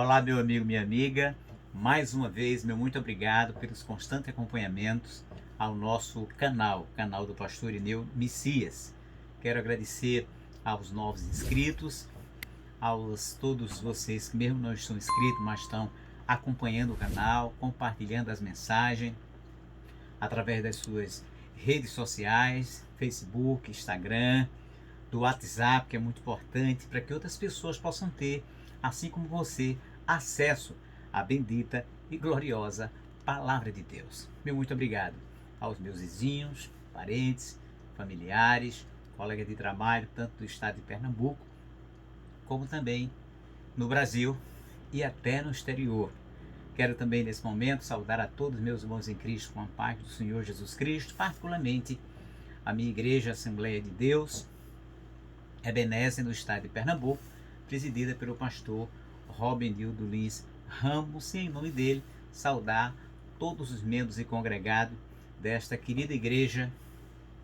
Olá, meu amigo, minha amiga. Mais uma vez, meu muito obrigado pelos constantes acompanhamentos ao nosso canal do Pastor Ineu Messias. Quero agradecer aos novos inscritos, aos todos vocês que mesmo não estão inscritos, mas estão acompanhando o canal, compartilhando as mensagens através das suas redes sociais, Facebook, Instagram, do WhatsApp, que é muito importante para que outras pessoas possam ter, assim como você, acesso à bendita e gloriosa Palavra de Deus. Meu muito obrigado aos meus vizinhos, parentes, familiares, colegas de trabalho, tanto do estado de Pernambuco, como também no Brasil e até no exterior. Quero também nesse momento saudar a todos meus irmãos em Cristo com a paz do Senhor Jesus Cristo, particularmente a minha igreja Assembleia de Deus, Ebenezer, no estado de Pernambuco, presidida pelo pastor Robenildo Lins Ramos, e em nome dele saudar todos os membros e congregados desta querida igreja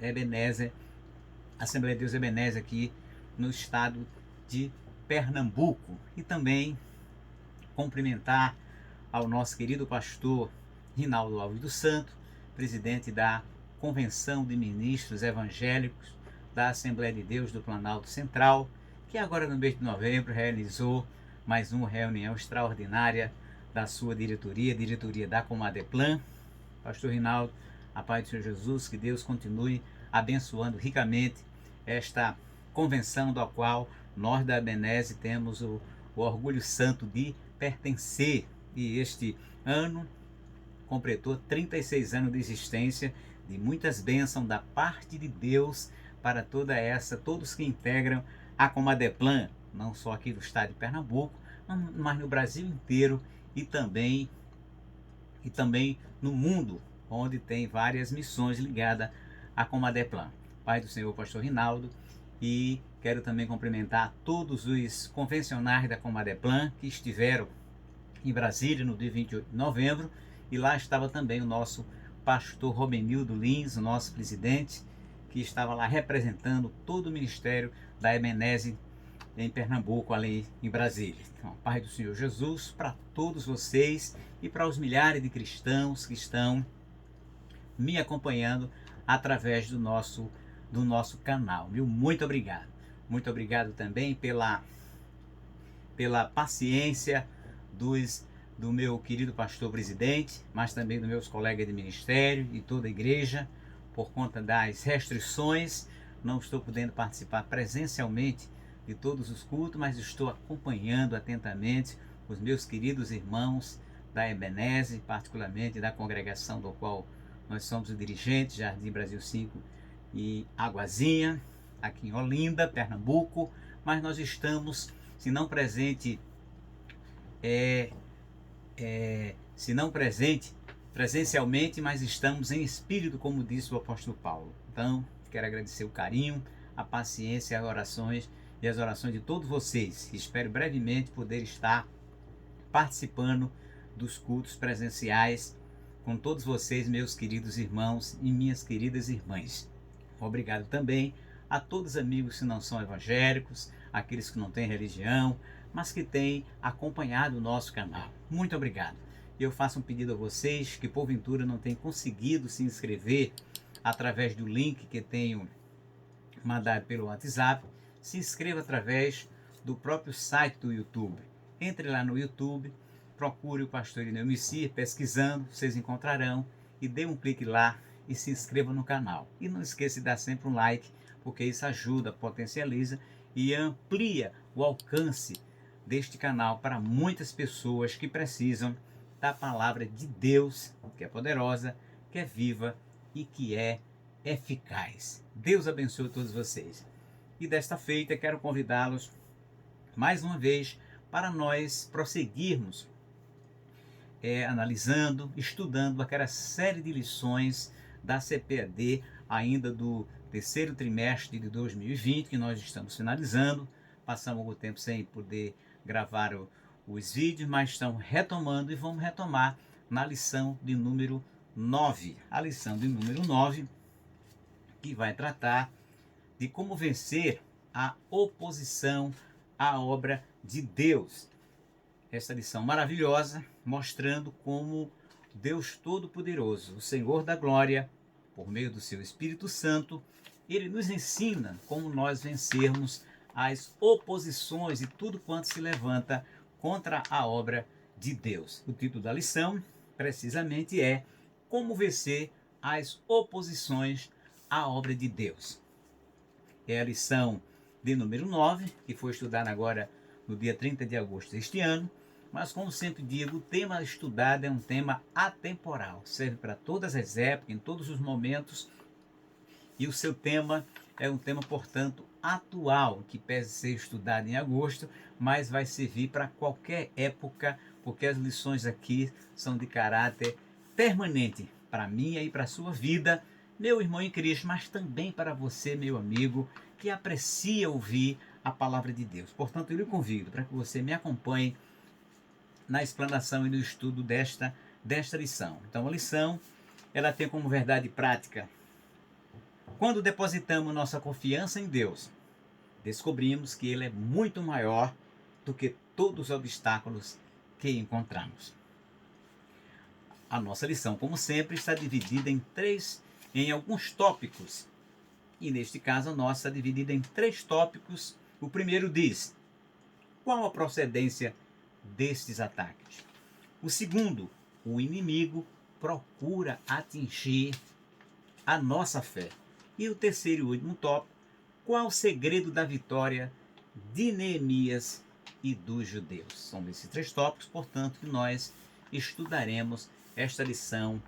Ebenezer, Assembleia de Deus Ebenezer, aqui no estado de Pernambuco. E também cumprimentar ao nosso querido pastor Rinaldo Alves dos Santos, presidente da Convenção de Ministros Evangélicos da Assembleia de Deus do Planalto Central, que agora no mês de novembro realizou mais uma reunião extraordinária da sua diretoria da Comadeplan. Pastor Rinaldo, a paz do Senhor Jesus, que Deus continue abençoando ricamente esta convenção da qual nós da Ebenezer temos o orgulho santo de pertencer, e este ano completou 36 anos de existência, de muitas bênçãos da parte de Deus para todos que integram a Comadeplan, não só aqui do estado de Pernambuco, mas no Brasil inteiro e também no mundo, onde tem várias missões ligadas à Comadeplan. Pai do Senhor, pastor Rinaldo, e quero também cumprimentar todos os convencionais da Comadeplan que estiveram em Brasília no dia 28 de novembro, e lá estava também o nosso pastor Robenildo Lins, o nosso presidente, que estava lá representando todo o ministério da Ebenezer em Pernambuco, ali em Brasília. Então, a paz do Senhor Jesus para todos vocês e para os milhares de cristãos que estão me acompanhando através do nosso canal. Meu muito obrigado. Muito obrigado também pela paciência do meu querido pastor presidente, mas também dos meus colegas de ministério e toda a igreja. Por conta das restrições, não estou podendo participar presencialmente de todos os cultos, mas estou acompanhando atentamente os meus queridos irmãos da Ebenezer, particularmente da congregação do qual nós somos o dirigente, Jardim Brasil 5 e Águazinha, aqui em Olinda, Pernambuco, mas nós estamos, se não presente presencialmente, mas estamos em espírito, como disse o apóstolo Paulo. Então, quero agradecer o carinho, a paciência, as orações de todos vocês. Espero brevemente poder estar participando dos cultos presenciais com todos vocês, meus queridos irmãos e minhas queridas irmãs. Obrigado também a todos os amigos que não são evangélicos, aqueles que não têm religião, mas que têm acompanhado o nosso canal. Muito obrigado. Eu faço um pedido a vocês que porventura não tenham conseguido se inscrever através do link que tenho mandado pelo WhatsApp, se inscreva através do próprio site do YouTube. Entre lá no YouTube, procure o pastor Ineu Messias, pesquisando, vocês encontrarão, e dê um clique lá e se inscreva no canal. E não esqueça de dar sempre um like, porque isso ajuda, potencializa e amplia o alcance deste canal para muitas pessoas que precisam da palavra de Deus, que é poderosa, que é viva e que é eficaz. Deus abençoe todos vocês. E desta feita quero convidá-los mais uma vez para nós prosseguirmos analisando, estudando aquela série de lições da CPAD, ainda do terceiro trimestre de 2020, que nós estamos finalizando. Passamos algum tempo sem poder gravar os vídeos, mas estamos retomando e vamos retomar na lição de número 9. A lição de número 9, que vai tratar de como vencer a oposição à obra de Deus. essa lição maravilhosa, mostrando como Deus Todo-Poderoso, o Senhor da Glória, por meio do seu Espírito Santo, ele nos ensina como nós vencermos as oposições e tudo quanto se levanta contra a obra de Deus. O título da lição, precisamente, é Como vencer as oposições à obra de Deus. É a lição de número 9, que foi estudada agora no dia 30 de agosto deste ano. Mas, como sempre digo, o tema estudado é um tema atemporal. Serve para todas as épocas, em todos os momentos. E o seu tema é um tema, portanto, atual, que pese ser estudado em agosto, mas vai servir para qualquer época, porque as lições aqui são de caráter permanente para a minha e para a sua vida, meu irmão em Cristo, mas também para você, meu amigo, que aprecia ouvir a palavra de Deus. Portanto, eu lhe convido para que você me acompanhe na explanação e no estudo desta lição. Então, a lição, ela tem como verdade prática: quando depositamos nossa confiança em Deus, descobrimos que Ele é muito maior do que todos os obstáculos que encontramos. A nossa lição, como sempre, está dividida em alguns tópicos. E neste caso, a nossa está dividida em 3 tópicos. O primeiro diz: qual a procedência destes ataques? O segundo: o inimigo procura atingir a nossa fé. E o terceiro e último tópico: qual o segredo da vitória de Neemias e dos judeus? São esses 3 tópicos, portanto, que nós estudaremos esta lição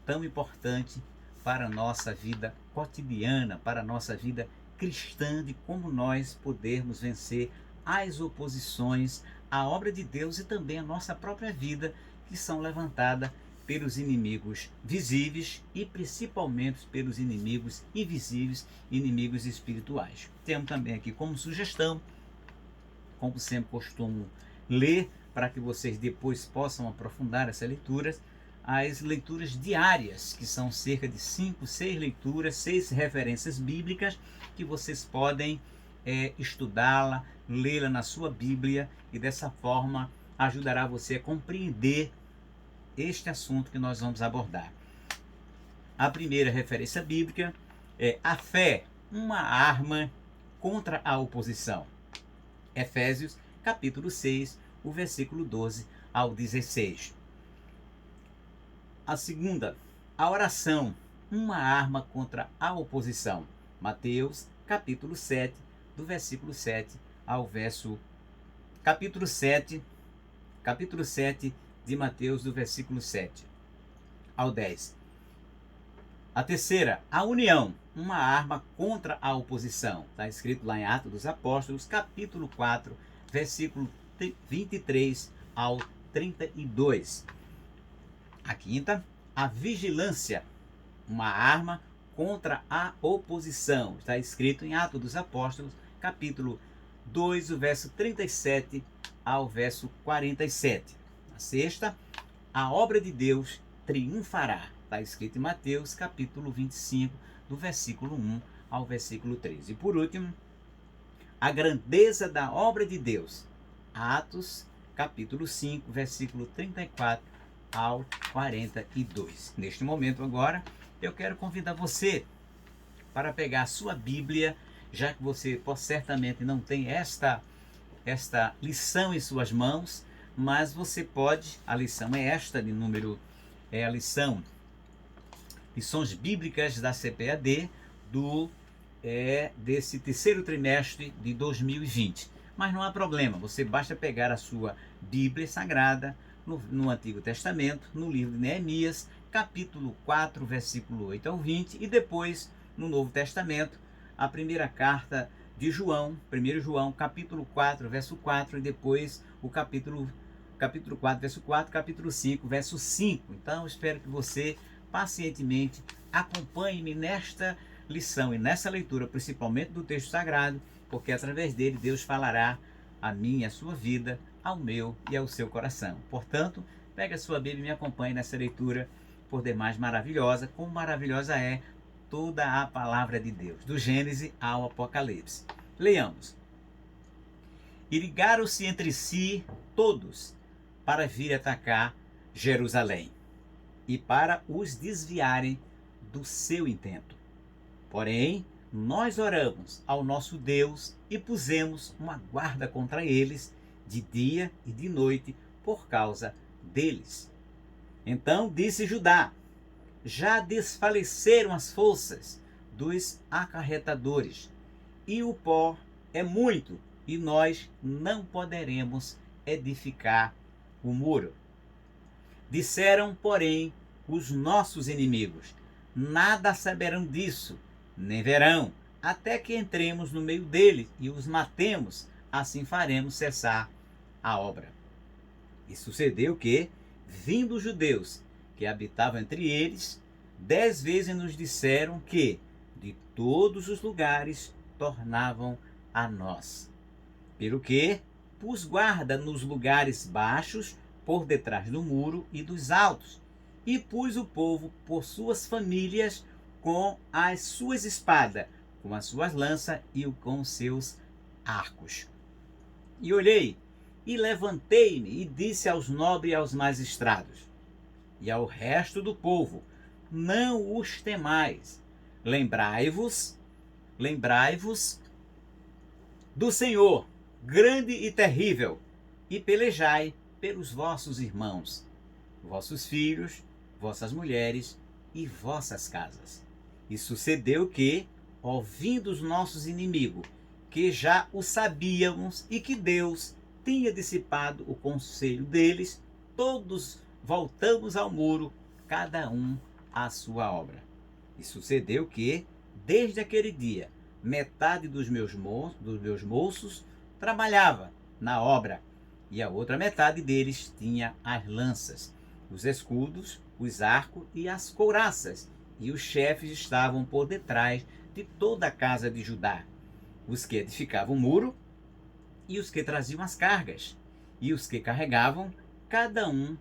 tão importante para a nossa vida cotidiana, para a nossa vida cristã, de como nós podermos vencer as oposições à obra de Deus e também a nossa própria vida, que são levantadas pelos inimigos visíveis e principalmente pelos inimigos invisíveis, inimigos espirituais. Temos também aqui como sugestão, como sempre costumo ler, para que vocês depois possam aprofundar essa leitura, as leituras diárias, que são cerca de 5, 6 leituras, 6 referências bíblicas, que vocês podem estudá-la, lê-la na sua Bíblia, e dessa forma ajudará você a compreender este assunto que nós vamos abordar. A primeira referência bíblica é a fé, uma arma contra a oposição. Efésios, capítulo 6, o versículo 12 ao 16. A segunda, a oração, uma arma contra a oposição. Mateus, capítulo 7, do versículo 7 ao verso... Capítulo 7 de Mateus, do versículo 7 ao 10. A terceira, a união, uma arma contra a oposição. Está escrito lá em Atos dos Apóstolos, capítulo 4, versículo 23 ao 32. A quinta, a vigilância, uma arma contra a oposição. Está escrito em Atos dos Apóstolos, capítulo 2, o verso 37 ao verso 47. A sexta, a obra de Deus triunfará. Está escrito em Mateus, capítulo 25, do versículo 1 ao versículo 13. E por último, a grandeza da obra de Deus. Atos, capítulo 5, versículo 34 ao 42. Neste momento agora, eu quero convidar você para pegar a sua Bíblia, já que você certamente não tem esta lição em suas mãos, mas você pode, a lição é esta de número, é a lições bíblicas da CPAD desse terceiro trimestre de 2020. Mas não há problema, você basta pegar a sua Bíblia Sagrada no Antigo Testamento, no livro de Neemias, capítulo 4, versículo 8 ao 20, e depois no Novo Testamento, a primeira carta de João, 1 João, capítulo 4, verso 4, e depois o capítulo 4, verso 4, capítulo 5, verso 5. Então, espero que você pacientemente acompanhe-me nesta lição e nessa leitura, principalmente do texto sagrado, porque através dele Deus falará a mim e a sua vida, ao meu e ao seu coração. Portanto, pegue a sua Bíblia e me acompanhe nessa leitura, por demais maravilhosa, como maravilhosa é toda a palavra de Deus, do Gênesis ao Apocalipse. Leiamos. E ligaram-se entre si todos, para vir atacar Jerusalém e para os desviarem do seu intento. Porém, nós oramos ao nosso Deus e pusemos uma guarda contra eles de dia e de noite por causa deles. Então disse Judá: já desfaleceram as forças dos acarretadores, e o pó é muito, e nós não poderemos edificar o muro. Disseram, porém, os nossos inimigos: nada saberão disso, nem verão, até que entremos no meio deles e os matemos, assim faremos cessar a obra. E sucedeu que, vindo os judeus que habitavam entre eles, 10 vezes nos disseram que de todos os lugares tornavam a nós. Pelo que pus guarda nos lugares baixos, por detrás do muro e dos altos, e pus o povo por suas famílias, com as suas espadas, com as suas lanças e com os seus arcos. E olhei, e levantei-me, e disse aos nobres e aos magistrados, e ao resto do povo: não os temais, lembrai-vos do Senhor, grande e terrível, e pelejai pelos vossos irmãos, vossos filhos, vossas mulheres e vossas casas. E sucedeu que, ouvindo os nossos inimigos, que já o sabíamos e que Deus tinha dissipado o conselho deles, todos voltamos ao muro, cada um à sua obra. E sucedeu que, desde aquele dia, metade dos meus moços trabalhava na obra, e a outra metade deles tinha as lanças, os escudos, os arcos e as couraças, e os chefes estavam por detrás de toda a casa de Judá, os que edificavam o muro e os que traziam as cargas, e os que carregavam, cada um,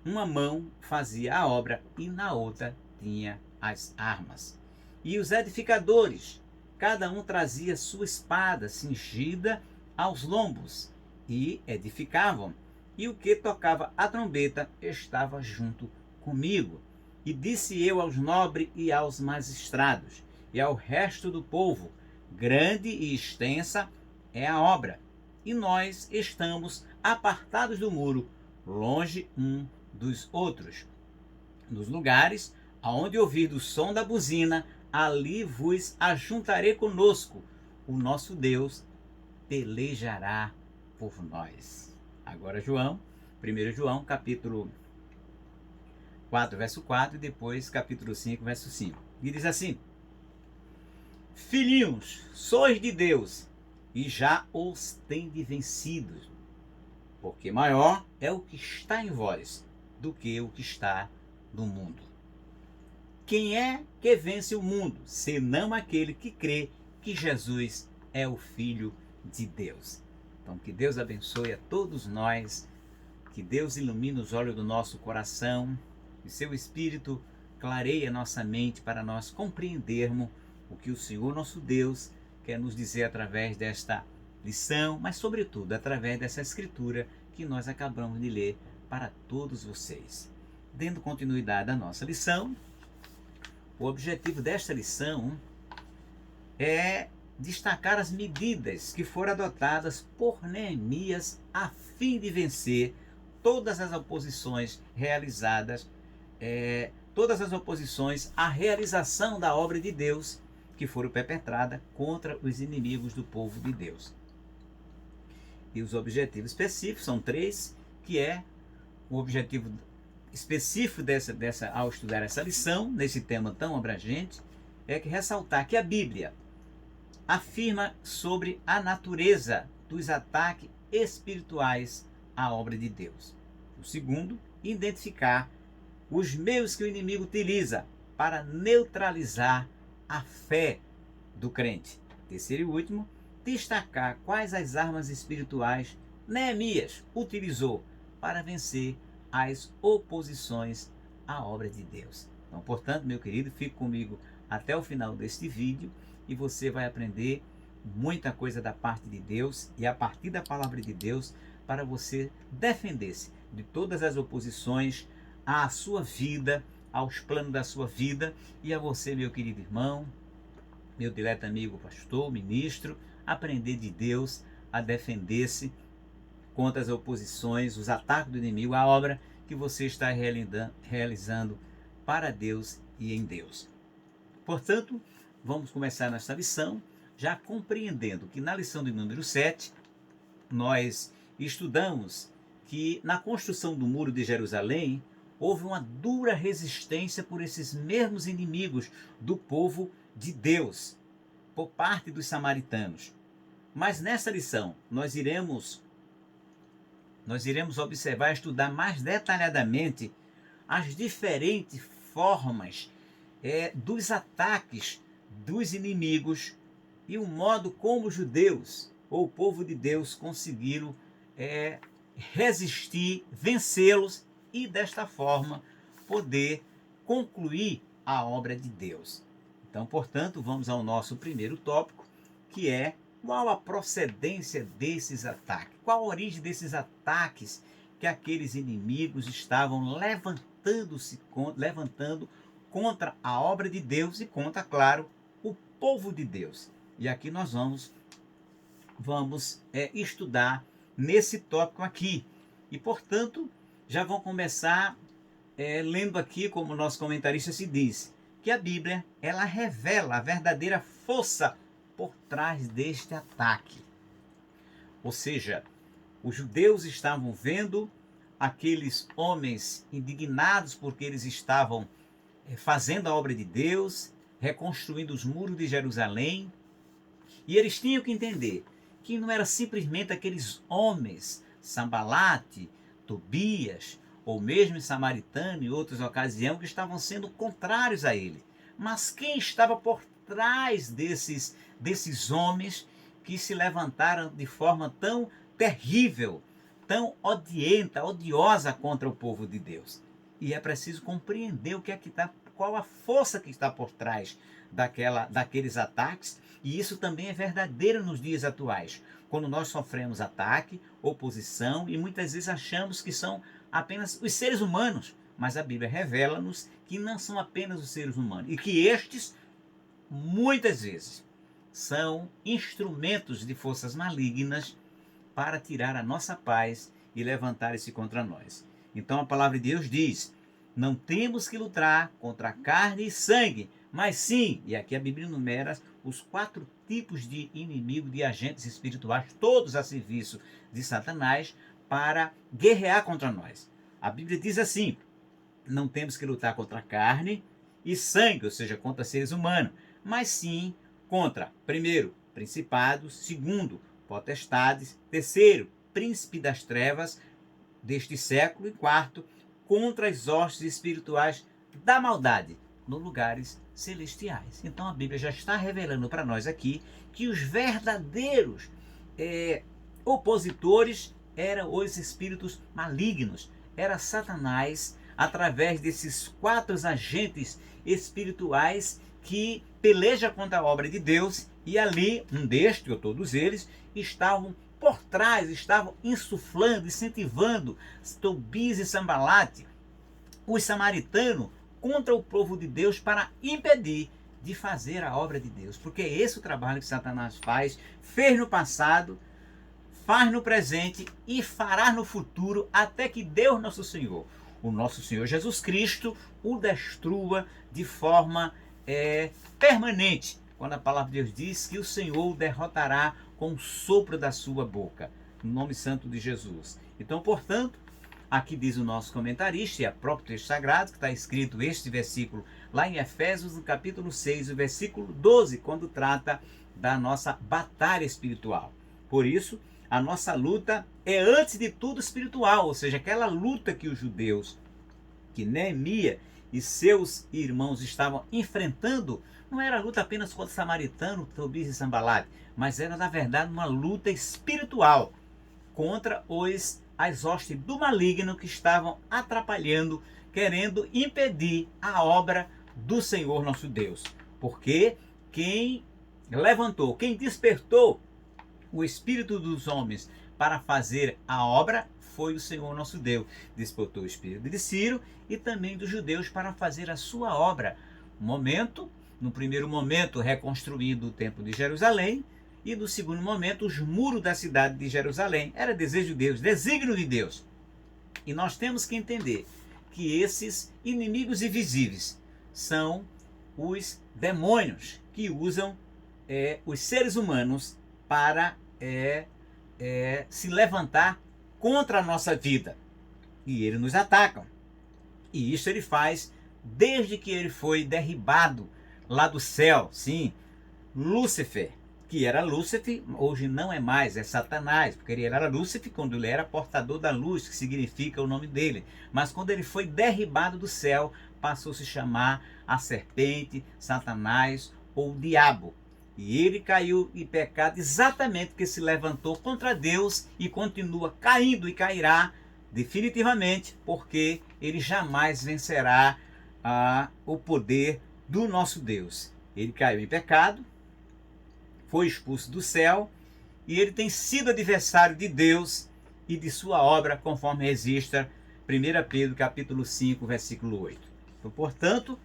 uma mão fazia a obra e na outra tinha as armas. E os edificadores, cada um trazia sua espada cingida aos lombos, e edificavam. E o que tocava a trombeta estava junto comigo. E disse eu aos nobres e aos magistrados, e ao resto do povo: grande e extensa é a obra, e nós estamos apartados do muro, longe um dos outros. Nos lugares aonde ouvir o som da buzina, ali vos ajuntarei conosco. O nosso Deus pelejará por nós. Agora 1 João, capítulo 4, verso 4, e depois capítulo 5, verso 5. E diz assim: filhinhos, sois de Deus, e já os tendes vencidos, porque maior é o que está em vós do que o que está no mundo. Quem é que vence o mundo, senão aquele que crê que Jesus é o Filho de Deus? Então, que Deus abençoe a todos nós, que Deus ilumine os olhos do nosso coração, que seu Espírito clareie a nossa mente para nós compreendermos o que o Senhor nosso Deus quer nos dizer através desta lição, mas sobretudo através dessa escritura que nós acabamos de ler para todos vocês. Dando continuidade à nossa lição, o objetivo desta lição é destacar as medidas que foram adotadas por Neemias a fim de vencer todas as oposições realizadas, todas as oposições à realização da obra de Deus que foram perpetradas contra os inimigos do povo de Deus. E os objetivos específicos são 3, que é o objetivo específico ao estudar essa lição, nesse tema tão abrangente, é que ressaltar que a Bíblia afirma sobre a natureza dos ataques espirituais à obra de Deus. O segundo, identificar os meios que o inimigo utiliza para neutralizar a fé do crente. Terceiro e último, destacar quais as armas espirituais Neemias utilizou para vencer as oposições à obra de Deus. Então, portanto, meu querido, fique comigo até o final deste vídeo e você vai aprender muita coisa da parte de Deus e a partir da palavra de Deus para você defender-se de todas as oposições à sua vida, aos planos da sua vida, e a você, meu querido irmão, meu dileto amigo pastor, ministro, aprender de Deus a defender-se contra as oposições, os ataques do inimigo, a obra que você está realizando para Deus e em Deus. Portanto, vamos começar nesta lição, já compreendendo que na lição de número 7, nós estudamos que na construção do Muro de Jerusalém, houve uma dura resistência por esses mesmos inimigos do povo de Deus, por parte dos samaritanos. Mas nessa lição, nós iremos observar, estudar mais detalhadamente as diferentes formas dos ataques dos inimigos e o modo como os judeus, ou o povo de Deus, conseguiram resistir, vencê-los e desta forma poder concluir a obra de Deus. Então, portanto, vamos ao nosso primeiro tópico, que é qual a procedência desses ataques, qual a origem desses ataques que aqueles inimigos estavam levantando contra a obra de Deus e contra, claro, o povo de Deus. E aqui nós vamos estudar nesse tópico aqui. E, portanto, já vão começar lendo aqui, como o nosso comentarista se diz, que a Bíblia, ela revela a verdadeira força por trás deste ataque. Ou seja, os judeus estavam vendo aqueles homens indignados porque eles estavam fazendo a obra de Deus, reconstruindo os muros de Jerusalém, e eles tinham que entender que não era simplesmente aqueles homens, Sambalate, Tobias, ou mesmo Samaritano em outras ocasiões, que estavam sendo contrários a ele. Mas quem estava por trás desses homens que se levantaram de forma tão terrível, tão odiosa contra o povo de Deus? E é preciso compreender qual a força que está por trás daqueles ataques, e isso também é verdadeiro nos dias atuais, quando nós sofremos ataque, oposição, e muitas vezes achamos que são apenas os seres humanos, mas a Bíblia revela-nos que não são apenas os seres humanos, e que estes, muitas vezes, são instrumentos de forças malignas para tirar a nossa paz e levantar-se contra nós. Então a palavra de Deus diz: não temos que lutar contra carne e sangue, mas sim, e aqui a Bíblia enumera os 4 tipos de inimigo, de agentes espirituais, todos a serviço de Satanás, para guerrear contra nós. A Bíblia diz assim: não temos que lutar contra carne e sangue, ou seja, contra seres humanos, mas sim contra, primeiro, principados, segundo, potestades, terceiro, príncipe das trevas deste século, e quarto, contra as hostes espirituais da maldade nos lugares celestiais. Então a Bíblia já está revelando para nós aqui que os verdadeiros opositores eram os espíritos malignos, era Satanás, através desses 4 agentes espirituais que peleja contra a obra de Deus, e ali, um destes, ou todos eles, estavam por trás, estavam insuflando, incentivando Tobias e Sambalate, os samaritanos, contra o povo de Deus para impedir de fazer a obra de Deus. Porque é esse o trabalho que Satanás fez no passado, faz no presente e fará no futuro, até que Deus nosso Senhor, o nosso Senhor Jesus Cristo, o destrua de forma permanente, quando a palavra de Deus diz que o Senhor o derrotará com o sopro da sua boca, no nome santo de Jesus. Então, portanto, aqui diz o nosso comentarista, e é próprio texto sagrado, que está escrito este versículo lá em Efésios, no capítulo 6, o versículo 12, quando trata da nossa batalha espiritual. Por isso, a nossa luta é antes de tudo espiritual, ou seja, aquela luta que os judeus, que Neemias e seus irmãos estavam enfrentando, não era luta apenas contra o samaritano, Tobias e Sambalate, mas era, na verdade, uma luta espiritual contra as hostes do maligno que estavam atrapalhando, querendo impedir a obra do Senhor nosso Deus. Porque quem despertou o espírito dos homens para fazer a obra foi o Senhor nosso Deus. Despertou o espírito de Ciro e também dos judeus para fazer a sua obra. No primeiro momento, reconstruindo o templo de Jerusalém, e no segundo momento, os muros da cidade de Jerusalém. Era desejo de Deus, desígnio de Deus. E nós temos que entender que esses inimigos invisíveis são os demônios que usam os seres humanos para se levantar contra a nossa vida. E eles nos atacam. E isso ele faz desde que ele foi derribado lá do céu. Sim, Lúcifer, que era Lúcifer, hoje não é mais, é Satanás, porque ele era Lúcifer quando ele era portador da luz, que significa o nome dele. Mas quando ele foi derribado do céu, passou a se chamar a serpente, Satanás ou o diabo. E ele caiu em pecado exatamente porque se levantou contra Deus e continua caindo e cairá definitivamente, porque ele jamais vencerá o poder do nosso Deus. Ele caiu em pecado, foi expulso do céu e ele tem sido adversário de Deus e de sua obra, conforme registra 1 Pedro capítulo 5, versículo 8. Então, portanto,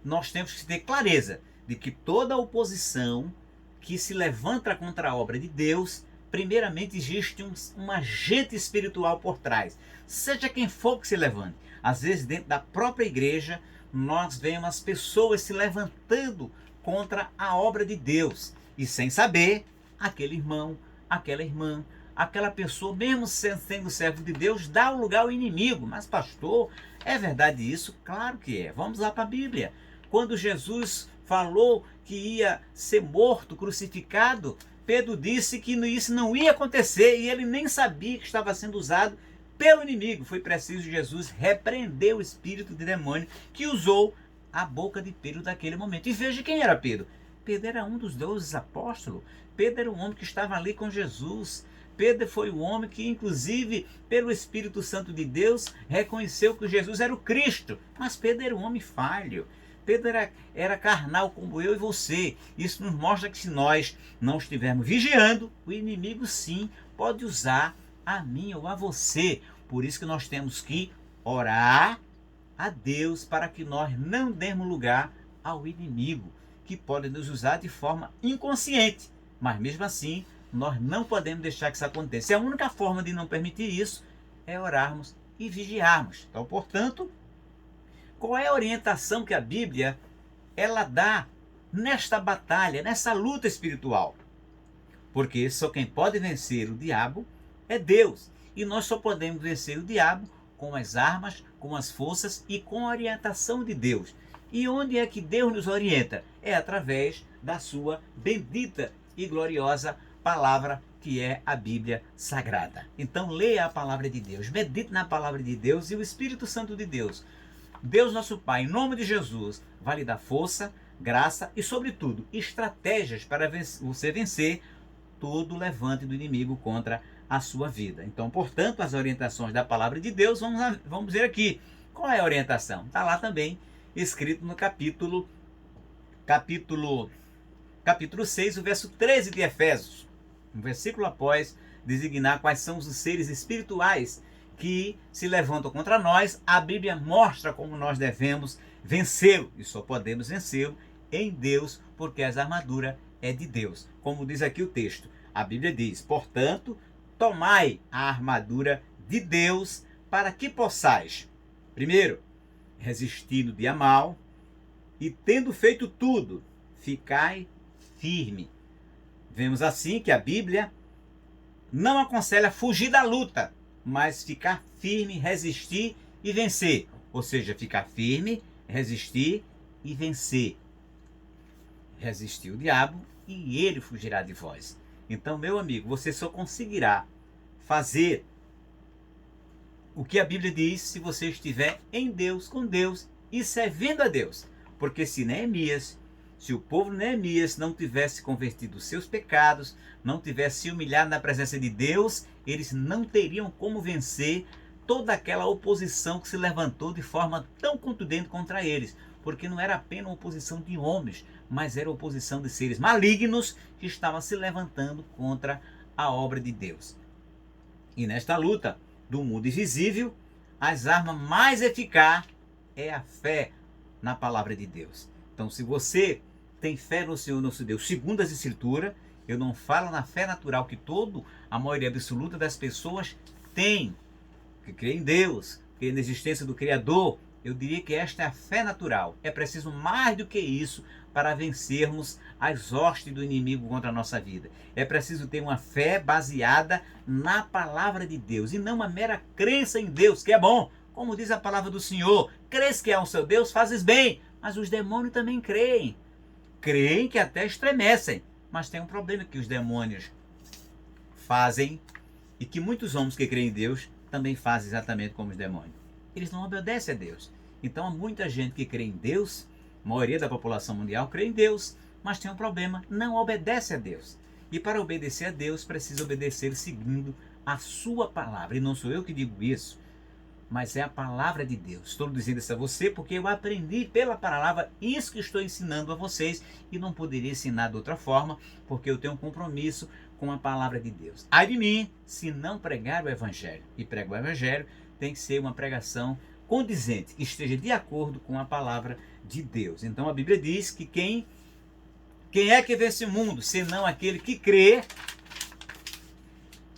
nós temos que ter clareza de que toda oposição que se levanta contra a obra de Deus, primeiramente existe um agente espiritual por trás. Seja quem for que se levante. Às vezes dentro da própria igreja, nós vemos as pessoas se levantando contra a obra de Deus. E sem saber, aquele irmão, aquela irmã, aquela pessoa, mesmo sendo servo de Deus, dá o lugar ao inimigo. Mas pastor, é verdade isso? Claro que é. Vamos lá para a Bíblia. Quando Jesus falou que ia ser morto, crucificado, Pedro disse que isso não ia acontecer e ele nem sabia que estava sendo usado pelo inimigo. Foi preciso Jesus repreender o espírito de demônio que usou a boca de Pedro naquele momento. E veja quem era Pedro. Pedro era um dos 12 apóstolos. Pedro era um homem que estava ali com Jesus. Pedro foi o homem que, inclusive, pelo Espírito Santo de Deus, reconheceu que Jesus era o Cristo. Mas Pedro era um homem falho. Pedro era carnal como eu e você. Isso nos mostra que se nós não estivermos vigiando, o inimigo sim pode usar a mim ou a você. Por isso que nós temos que orar a Deus para que nós não demos lugar ao inimigo, que pode nos usar de forma inconsciente. Mas mesmo assim, nós não podemos deixar que isso aconteça. E a única forma de não permitir isso é orarmos e vigiarmos. Então, portanto, qual é a orientação que a Bíblia ela dá nesta batalha, nessa luta espiritual? Porque só quem pode vencer o diabo é Deus. E nós só podemos vencer o diabo com as armas, com as forças e com a orientação de Deus. E onde é que Deus nos orienta? É através da sua bendita e gloriosa palavra, que é a Bíblia Sagrada. Então leia a palavra de Deus, medite na palavra de Deus e o Espírito Santo de Deus. Deus nosso Pai, em nome de Jesus, vai lhe dar força, graça e, sobretudo, estratégias para você vencer todo o levante do inimigo contra a sua vida. Então, portanto, as orientações da palavra de Deus, vamos ver aqui. Qual é a orientação? Está lá também, escrito no capítulo 6, o verso 13 de Efésios. Um versículo após designar quais são os seres espirituais que se levantam contra nós, a Bíblia mostra como nós devemos vencê-lo. E só podemos vencê-lo em Deus, porque a armadura é de Deus. Como diz aqui o texto, a Bíblia diz: portanto, tomai a armadura de Deus para que possais, primeiro, resistir no dia mal, e tendo feito tudo, ficai firme. Vemos assim que a Bíblia não aconselha fugir da luta, mas ficar firme, resistir e vencer. Ou seja, ficar firme, resistir e vencer. Resistir o diabo e ele fugirá de vós. Então, meu amigo, você só conseguirá fazer o que a Bíblia diz se você estiver em Deus, com Deus e servindo a Deus. Porque se o povo Neemias não tivesse convertido os seus pecados, não tivesse se humilhado na presença de Deus, eles não teriam como vencer toda aquela oposição que se levantou de forma tão contundente contra eles. Porque não era apenas uma oposição de homens, mas era a oposição de seres malignos que estavam se levantando contra a obra de Deus. E nesta luta do mundo invisível, as armas mais eficazes é a fé na palavra de Deus. Então, se você tem fé no Senhor nosso Deus, segundo as Escrituras, eu não falo na fé natural que a maioria absoluta das pessoas tem, que crê em Deus, crê na existência do Criador. Eu diria que esta é a fé natural. É preciso mais do que isso para vencermos as hostes do inimigo contra a nossa vida. É preciso ter uma fé baseada na palavra de Deus e não uma mera crença em Deus, que é bom. Como diz a palavra do Senhor, crês que é um seu Deus, fazes bem. Mas os demônios também creem. Creem que até estremecem. Mas tem um problema que os demônios fazem e que muitos homens que creem em Deus também fazem exatamente como os demônios. Eles não obedecem a Deus. Então há muita gente que crê em Deus, a maioria da população mundial crê em Deus, mas tem um problema, não obedece a Deus. E para obedecer a Deus, precisa obedecer seguindo a sua palavra. E não sou eu que digo isso, mas é a palavra de Deus. Estou dizendo isso a você porque eu aprendi pela palavra isso que estou ensinando a vocês e não poderia ensinar de outra forma, porque eu tenho um compromisso com a palavra de Deus. Ai de mim, se não pregar o Evangelho. E pregar o Evangelho tem que ser uma pregação condizente, que esteja de acordo com a palavra de Deus. Então a Bíblia diz que quem é que vence o mundo, senão aquele que crê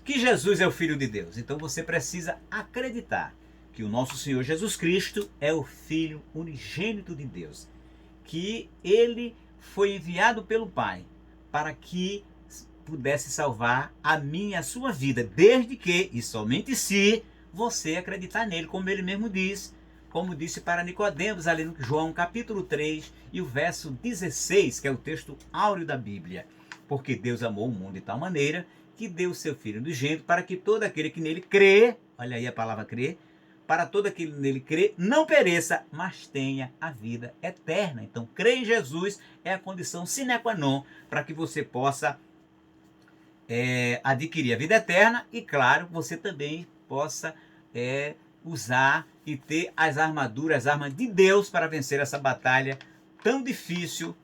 que Jesus é o Filho de Deus. Então você precisa acreditar que o nosso Senhor Jesus Cristo é o Filho unigênito de Deus, que ele foi enviado pelo Pai para que pudesse salvar a minha e a sua vida, desde que, e somente se, você acreditar nele, como ele mesmo diz, como disse para Nicodemos, ali no João capítulo 3 e o verso 16, que é o texto áureo da Bíblia. Porque Deus amou o mundo de tal maneira que deu o seu Filho unigênito para que todo aquele que nele crê, olha aí a palavra crê, para todo aquele que nele crê, não pereça, mas tenha a vida eterna. Então, crer em Jesus é a condição sine qua non para que você possa adquirir a vida eterna e, claro, você também possa usar e ter as armaduras, as armas de Deus para vencer essa batalha tão difícil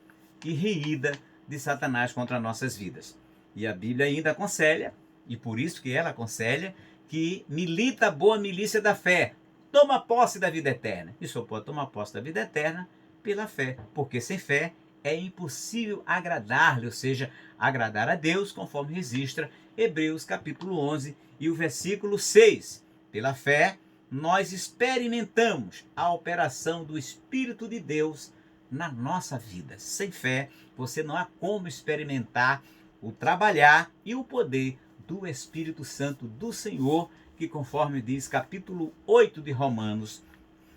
e reída de Satanás contra nossas vidas. E a Bíblia ainda aconselha, e por isso que ela aconselha, que milita a boa milícia da fé, toma posse da vida eterna. E só pode tomar posse da vida eterna pela fé, porque sem fé é impossível agradar-lhe, ou seja, agradar a Deus, conforme registra Hebreus capítulo 11 e o versículo 6. Pela fé, nós experimentamos a operação do Espírito de Deus na nossa vida. Sem fé, você não há como experimentar o trabalhar e o poder do Espírito Santo do Senhor, que conforme diz capítulo 8 de Romanos,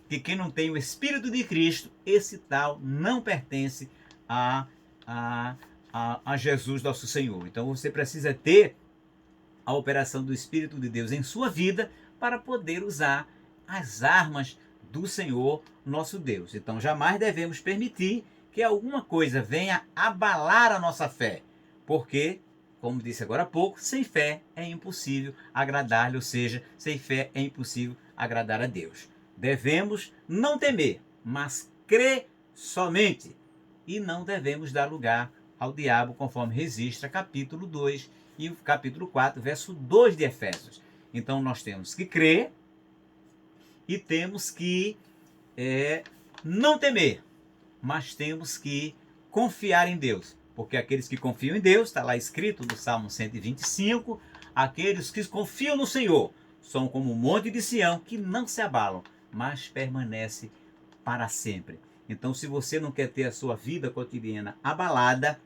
que quem não tem o Espírito de Cristo, esse tal não pertence a Jesus nosso Senhor. Então você precisa ter a operação do Espírito de Deus em sua vida para poder usar as armas do Senhor nosso Deus. Então jamais devemos permitir que alguma coisa venha abalar a nossa fé, porque, como disse agora há pouco, sem fé é impossível agradar-lhe, ou seja, sem fé é impossível agradar a Deus. Devemos não temer, mas crer somente, e não devemos dar lugar ao diabo, conforme registra capítulo 2 e o capítulo 4, verso 2 de Efésios. Então nós temos que crer e temos que não temer, mas temos que confiar em Deus. Porque aqueles que confiam em Deus, está lá escrito no Salmo 125, aqueles que confiam no Senhor são como um monte de Sião que não se abalam, mas permanece para sempre. Então, se você não quer ter a sua vida cotidiana abalada,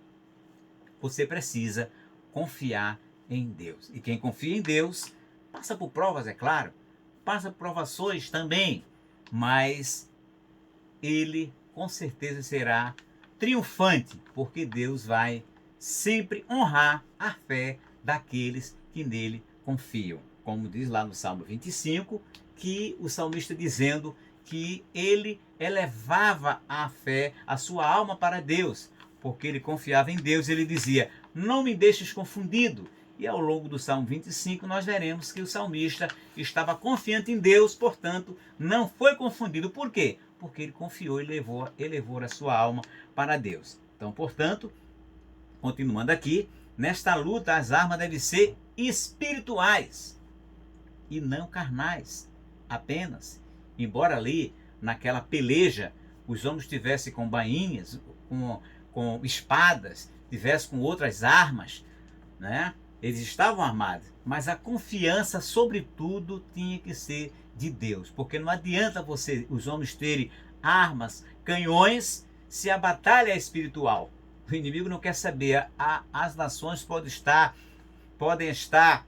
você precisa confiar em Deus. E quem confia em Deus passa por provas, é claro, passa por provações também, mas ele com certeza será triunfante, porque Deus vai sempre honrar a fé daqueles que nele confiam. Como diz lá no Salmo 25, que o salmista dizendo que ele elevava a fé, a sua alma para Deus, porque ele confiava em Deus. Ele dizia, não me deixes confundido. E ao longo do Salmo 25 nós veremos que o salmista estava confiante em Deus, portanto não foi confundido. Por quê? Porque ele confiou e elevou a sua alma para Deus. Então, portanto, continuando aqui, nesta luta as armas devem ser espirituais e não carnais apenas. Embora ali, naquela peleja, os homens estivessem com bainhas, com espadas, estivessem com outras armas, né? Eles estavam armados, mas a confiança, sobretudo, tinha que ser de Deus, porque não adianta os homens terem armas, canhões, se a batalha é espiritual. O inimigo não quer saber. As nações podem estar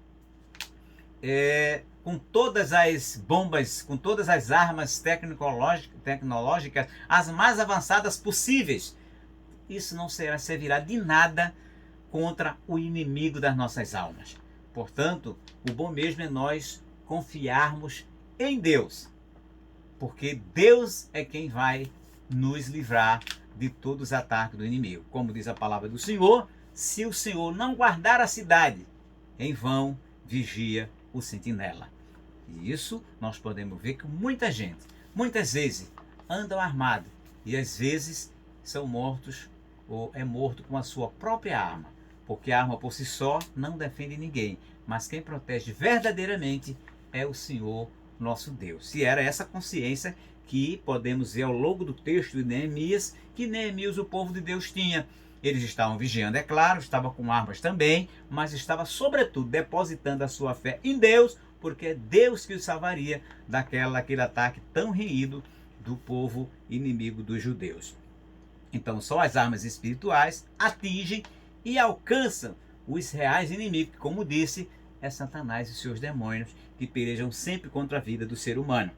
com todas as bombas, com todas as armas tecnológicas, as mais avançadas possíveis. Isso não servirá de nada contra o inimigo das nossas almas. Portanto, o bom mesmo é nós confiarmos em Deus, porque Deus é quem vai nos livrar de todos os ataques do inimigo. Como diz a palavra do Senhor, se o Senhor não guardar a cidade, em vão vigia o sentinela. E isso nós podemos ver que muita gente, muitas vezes, andam armados e às vezes são mortos ou é morto com a sua própria arma, porque a arma por si só não defende ninguém, mas quem protege verdadeiramente é o Senhor nosso Deus. E era essa consciência que podemos ver ao longo do texto de Neemias, que Neemias, o povo de Deus, tinha. Eles estavam vigiando, é claro, estavam com armas também, mas estava sobretudo depositando a sua fé em Deus, porque é Deus que os salvaria daquele ataque tão renhido do povo inimigo dos judeus. Então só as armas espirituais atingem e alcançam os reais inimigos, que, como disse, é Satanás e seus demônios, que pelejam sempre contra a vida do ser humano.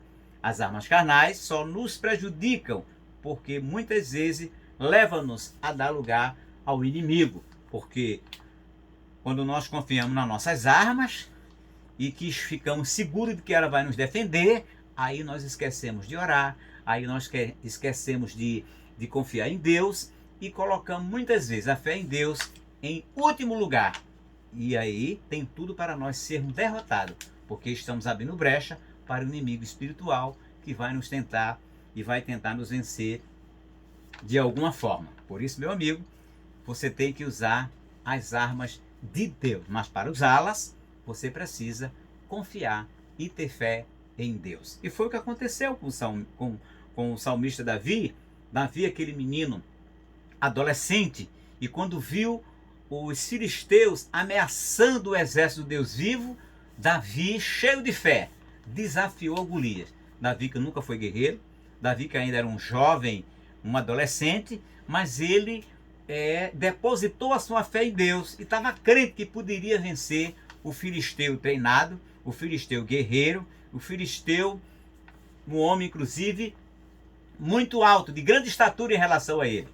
As armas carnais só nos prejudicam, porque muitas vezes levam-nos a dar lugar ao inimigo, porque quando nós confiamos nas nossas armas e que ficamos seguros de que ela vai nos defender, aí nós esquecemos de orar, aí nós esquecemos de confiar em Deus e colocamos muitas vezes a fé em Deus em último lugar. E aí tem tudo para nós sermos derrotados, porque estamos abrindo brecha para o inimigo espiritual que vai nos tentar e vai tentar nos vencer de alguma forma. Por isso, meu amigo, você tem que usar as armas de Deus, mas para usá-las, você precisa confiar e ter fé em Deus. E foi o que aconteceu com o salmista Davi. Davi, aquele menino adolescente, e quando viu os filisteus ameaçando o exército do Deus vivo, Davi, cheio de fé, desafiou Golias. Davi, que nunca foi guerreiro, Davi, que ainda era um jovem, um adolescente, mas ele depositou a sua fé em Deus e estava crente que poderia vencer o filisteu treinado, o filisteu guerreiro, o filisteu, um homem inclusive muito alto, de grande estatura em relação a ele.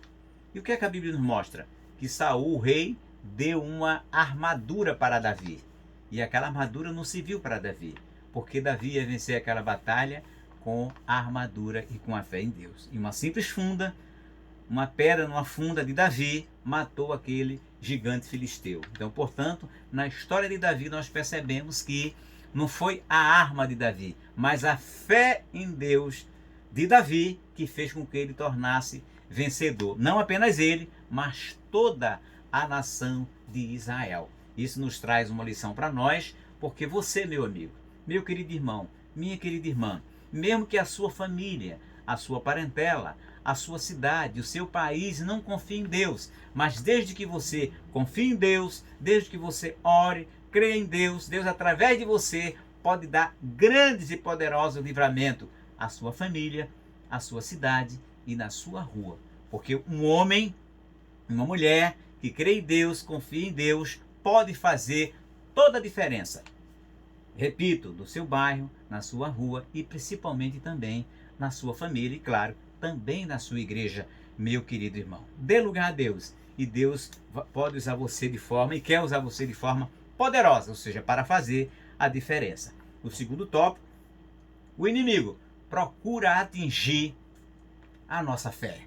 E o que é que a Bíblia nos mostra? Que Saul, o rei, deu uma armadura para Davi. E aquela armadura não serviu para Davi, porque Davi ia vencer aquela batalha com a armadura e com a fé em Deus. E uma simples funda, uma pedra numa funda de Davi, matou aquele gigante filisteu. Então, portanto, na história de Davi nós percebemos que não foi a arma de Davi, mas a fé em Deus de Davi que fez com que ele tornasse vencedor. Não apenas ele, mas toda a nação de Israel. Isso nos traz uma lição para nós, porque você, meu amigo, meu querido irmão, minha querida irmã, mesmo que a sua família, a sua parentela, a sua cidade, o seu país não confie em Deus, mas desde que você confie em Deus, desde que você ore, creia em Deus, Deus através de você pode dar grandes e poderosos livramentos à sua família, à sua cidade e na sua rua. Porque um homem, uma mulher que crê em Deus, confia em Deus, pode fazer toda a diferença. Repito, do seu bairro, na sua rua e principalmente também na sua família e, claro, também na sua igreja, meu querido irmão. Dê lugar a Deus e Deus pode usar você de forma e quer usar você de forma poderosa, ou seja, para fazer a diferença. O segundo tópico, o inimigo procura atingir a nossa fé.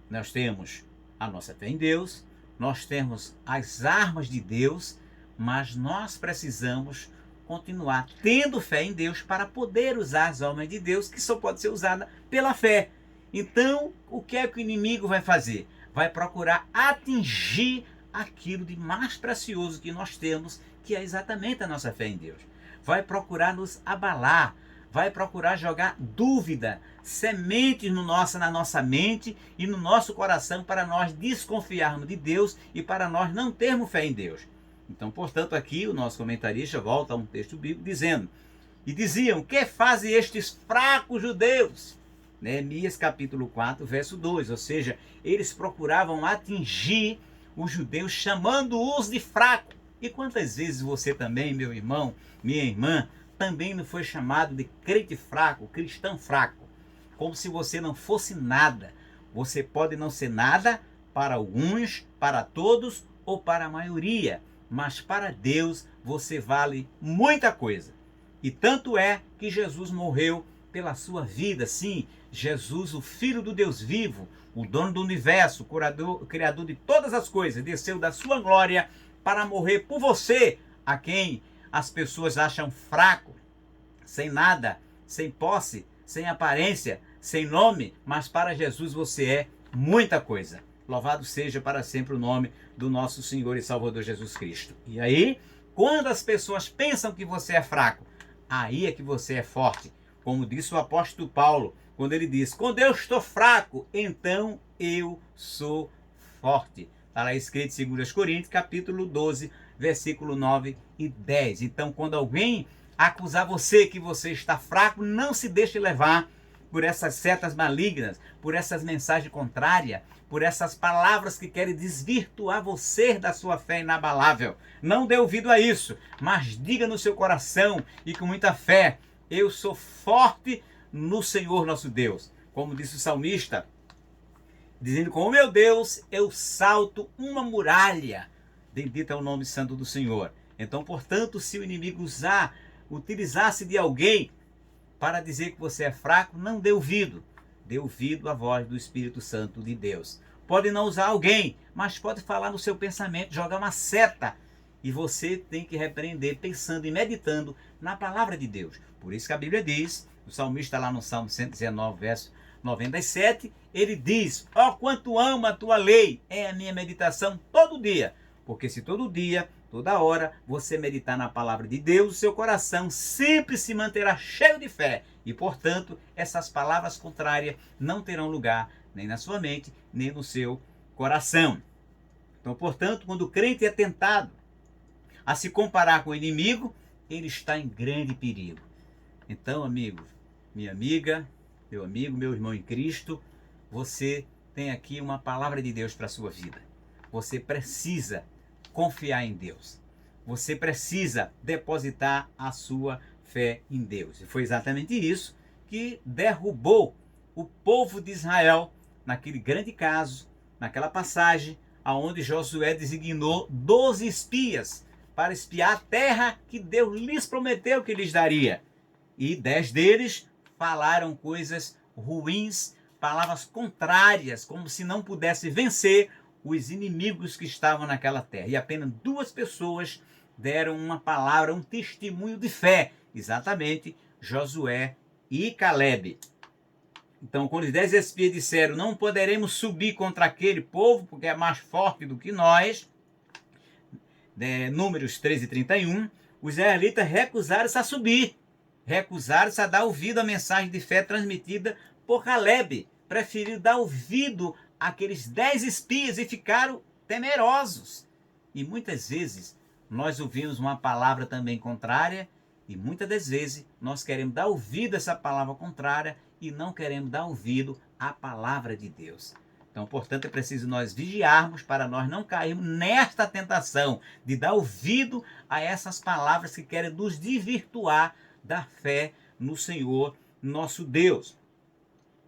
Nós temos a nossa fé em Deus, nós temos as armas de Deus, mas nós precisamos continuar tendo fé em Deus para poder usar as armas de Deus, que só pode ser usada pela fé. Então, o que é que o inimigo vai fazer? Vai procurar atingir aquilo de mais precioso que nós temos, que é exatamente a nossa fé em Deus. Vai procurar nos abalar, vai procurar jogar dúvida, sementes na nossa mente e no nosso coração para nós desconfiarmos de Deus e para nós não termos fé em Deus. Então, portanto, aqui o nosso comentarista volta a um texto bíblico dizendo: e diziam, que fazem estes fracos judeus? Neemias capítulo 4, verso 2, ou seja, eles procuravam atingir os judeus chamando-os de fraco. E quantas vezes você também, meu irmão, minha irmã, também não foi chamado de crente fraco, cristão fraco, como se você não fosse nada. Você pode não ser nada para alguns, para todos ou para a maioria, mas para Deus você vale muita coisa. E tanto é que Jesus morreu pela sua vida. Sim, Jesus, o Filho do Deus vivo, o dono do universo, o criador de todas as coisas, desceu da sua glória para morrer por você, a quem as pessoas acham fraco, sem nada, sem posse, sem aparência, sem nome, mas para Jesus você é muita coisa. Louvado seja para sempre o nome do nosso Senhor e Salvador Jesus Cristo. E aí, quando as pessoas pensam que você é fraco, aí é que você é forte. Como disse o apóstolo Paulo, quando ele diz: quando eu estou fraco, então eu sou forte. Está lá escrito em 2 Coríntios, capítulo 12, versículo 9 e 10. Então, quando alguém acusar você que você está fraco, não se deixe levar por essas setas malignas, por essas mensagens contrárias, por essas palavras que querem desvirtuar você da sua fé inabalável. Não dê ouvido a isso, mas diga no seu coração e com muita fé: eu sou forte no Senhor nosso Deus. Como disse o salmista, dizendo: com o meu Deus eu salto uma muralha. Bendito é o nome santo do Senhor. Então, portanto, se o inimigo utilizasse de alguém para dizer que você é fraco, não dê ouvido. Dê ouvido à voz do Espírito Santo de Deus. Pode não usar alguém, mas pode falar no seu pensamento, jogar uma seta. E você tem que repreender pensando e meditando na palavra de Deus. Por isso que a Bíblia diz, o salmista lá no Salmo 119, verso 97, ele diz: ó, quanto amo a tua lei, é a minha meditação todo dia. Porque se todo dia, toda hora, você meditar na palavra de Deus, o seu coração sempre se manterá cheio de fé. E, portanto, essas palavras contrárias não terão lugar nem na sua mente, nem no seu coração. Então, portanto, quando o crente é tentado a se comparar com o inimigo, ele está em grande perigo. Então, amigo, minha amiga, meu amigo, meu irmão em Cristo, você tem aqui uma palavra de Deus para a sua vida. Você precisa confiar em Deus. Você precisa depositar a sua fé em Deus. E foi exatamente isso que derrubou o povo de Israel naquele grande caso, naquela passagem, aonde Josué designou 12 espias para espiar a terra que Deus lhes prometeu que lhes daria. E 10 deles falaram coisas ruins, palavras contrárias, como se não pudesse vencer os inimigos que estavam naquela terra. E apenas 2 pessoas deram uma palavra, um testemunho de fé, exatamente Josué e Calebe. Então, quando os 10 espias disseram: não poderemos subir contra aquele povo, porque é mais forte do que nós, Números 13 e 31, os israelitas recusaram-se a subir, recusaram-se a dar ouvido à mensagem de fé transmitida por Calebe, preferiram dar ouvido àqueles 10 espias e ficaram temerosos. E muitas vezes nós ouvimos uma palavra também contrária, e muitas das vezes nós queremos dar ouvido a essa palavra contrária e não queremos dar ouvido à palavra de Deus. Então, portanto, é preciso nós vigiarmos para nós não cairmos nesta tentação de dar ouvido a essas palavras que querem nos desvirtuar da fé no Senhor nosso Deus.